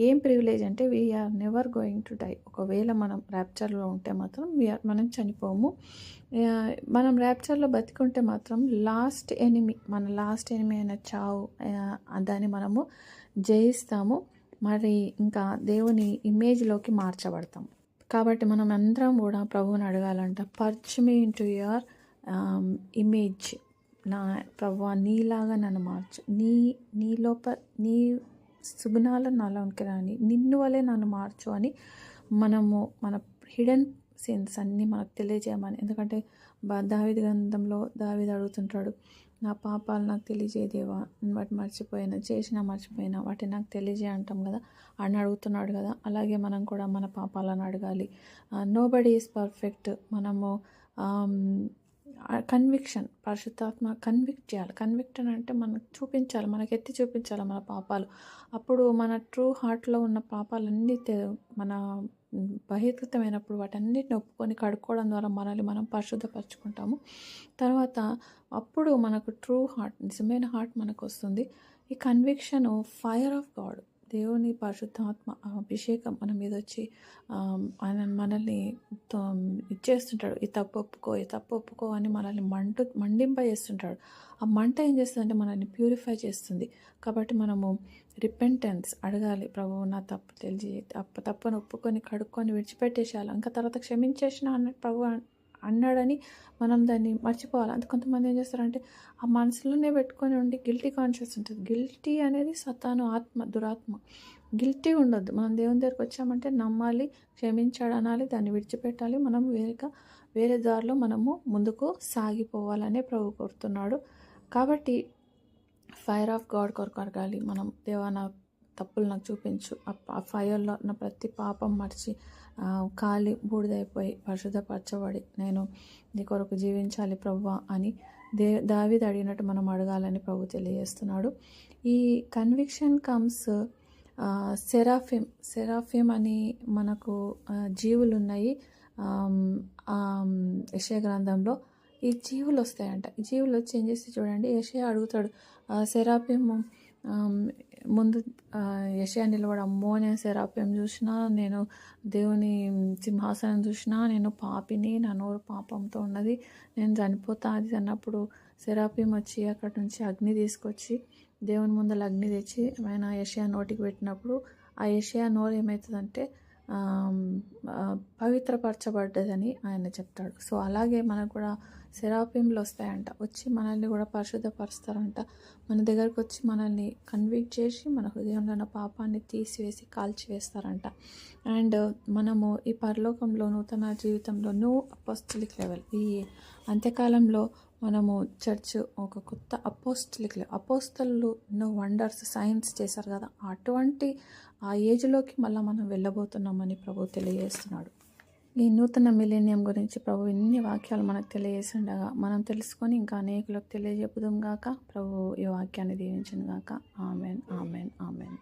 ఏం ప్రివిలేజ్ అంటే we are never going to die. ఒకవేళ మనం ర్యాప్చర్లో ఉంటే మాత్రం మనం చనిపోము. మనం ర్యాప్చర్లో బతికుంటే మాత్రం మన లాస్ట్ ఎనిమి అయిన చావు, దాన్ని మనము జయిస్తాము. మరి ఇంకా దేవుని ఇమేజ్లోకి మార్చబడతాం. కాబట్టి మనం అందరం కూడా ప్రభువుని అడగాలంట, perch me into your image. నా ప్రభువా, నీలాగా నన్ను మార్చు, నీ నీ సుగుణాలను నాలోనికి రాని, నిన్ను వలె నన్ను మార్చు అని మనము మన హిడెన్ సిన్స్ అన్నీ మనకు తెలియజేయమని. ఎందుకంటే దావీదు గ్రంథంలో దావీదు అడుగుతుంటాడు, నా పాపాలు నాకు తెలియజేయదేవా, వాటి మర్చిపోయినా వాటిని నాకు తెలియజేయ అంటాం కదా, అని అడుగుతున్నాడు కదా. అలాగే మనం కూడా మన పాపాలను అడగాలి. Nobody is perfect. మనము కన్విక్షన్, పరిశుద్ధాత్మ కన్విక్ట్ చేయాలి. కన్విక్షన్ అంటే మనకు చూపించాలి, మనకు ఎత్తి చూపించాలి మన పాపాలు. అప్పుడు మన ట్రూ హార్ట్లో ఉన్న పాపాలన్నీ మన బహిర్గతమైనప్పుడు వాటన్నిటిని ఒప్పుకొని కడుక్కోవడం ద్వారా మనల్ని మనం పరిశుద్ధపరచుకుంటాము. తర్వాత అప్పుడు మనకు ట్రూ హార్ట్, నిజమైన హార్ట్ మనకు వస్తుంది. ఈ కన్విక్షన్ ఫైర్ ఆఫ్ గాడ్, దేవుని పరిశుద్ధాత్మ అభిషేకం మన మీద వచ్చి ఆయన మనల్ని ఇచ్చేస్తుంటాడు. ఈ తప్పు ఒప్పుకో అని మనల్ని మండింపజేస్తుంటాడు. ఆ మంట ఏం చేస్తుందంటే మనల్ని ప్యూరిఫై చేస్తుంది. కాబట్టి మనము రిపెంటెన్స్ అడగాలి, ప్రభువు నా తప్పు తెలిసి తప్పును ఒప్పుకొని కడుక్కొని విడిచిపెట్టేసేయాలి. ఇంకా తర్వాత క్షమించేసిన అన్నట్టు ప్రభు అన్నాడని మనం దాన్ని మర్చిపోవాలి. అంత కొంతమంది ఏం చేస్తారంటే ఆ మనసులోనే పెట్టుకొని ఉండి గిల్టీ కాన్షియస్ ఉంటుంది. గిల్టీ అనేది సతాను ఆత్మ, దురాత్మ. గిల్టీ ఉండొద్దు. మనం దేవుని దగ్గరికి వచ్చామంటే నమ్మాలి, క్షమించాడు అనాలి, దాన్ని విడిచిపెట్టాలి. మనం వేరే దారిలో మనము ముందుకు సాగిపోవాలనే ప్రభు కోరుతున్నాడు. కాబట్టి ఫైర్ ఆఫ్ గాడ్ కొరకు అడగాలి మనం, దేవా నా తప్పులు నాకు చూపించు, ఆ ఫైర్లో నా ప్రతి పాపం మర్చి కాలి బూడిదైపోయి పరిశుద్ధపరచబడి నేను నీ కొరకు జీవించాలి ప్రభువా అని దావీదు అడిగినట్టు మనం అడగాలని ప్రభు తెలియజేస్తున్నాడు. ఈ కన్విక్షన్ కమ్స్ సెరాఫిమ్ అని మనకు జీవులు ఉన్నాయి. యెషయా గ్రంథంలో ఈ జీవులు వస్తాయంట. ఈ జీవులు వచ్చి ఏం చేసి చూడండి, యెషయా అడుగుతాడు సెరాపిము ముందు యెషయా నిలబడి, అమ్మో నేను సెరాపిం చూసినా, నేను దేవుని సింహాసనం చూసినా, నేను పాపిని, నా నోరు పాపంతో ఉన్నది, నేను చనిపోతా అది అన్నప్పుడు సెరాపిం వచ్చి అక్కడ నుంచి అగ్ని తీసుకొచ్చి దేవుని ముందర అగ్ని తెచ్చి ఆయన యెషయా నోటికి పెట్టినప్పుడు ఆ యెషయా నోరు ఏమవుతుందంటే పవిత్రపరచబడ్డదని ఆయన చెప్తాడు. సో అలాగే మనకు కూడా సెరాపిమ్లు వస్తాయంట, వచ్చి మనల్ని కూడా పరిశుద్ధపరుస్తారంట. మన దగ్గరకు వచ్చి మనల్ని కన్విక్ట్ చేసి మన హృదయంలో ఉన్న పాపాన్ని తీసివేసి కాల్చివేస్తారంట. అండ్ మనము ఈ పరలోకంలో నూతన జీవితంలో అపోస్టలిక్ లెవెల్, ఈ అంత్యకాలంలో మనము చర్చ్ ఒక కొత్త అపోస్తలు ఎన్నో వండర్స్ సైన్స్ చేశారు కదా, అటువంటి ఆ ఏజ్లోకి మళ్ళీ మనం వెళ్ళబోతున్నామని ప్రభు తెలియజేస్తున్నాడు. ఈ నూతన మిలేనియం గురించి ప్రభు ఎన్ని వాక్యాలు మనకు తెలియజేసిండగా మనం తెలుసుకొని ఇంకా అనేకులకు తెలియజెప్పుదాం గాక. ప్రభు ఈ వాక్యాన్ని దీవించును గాక. Amen, amen, amen.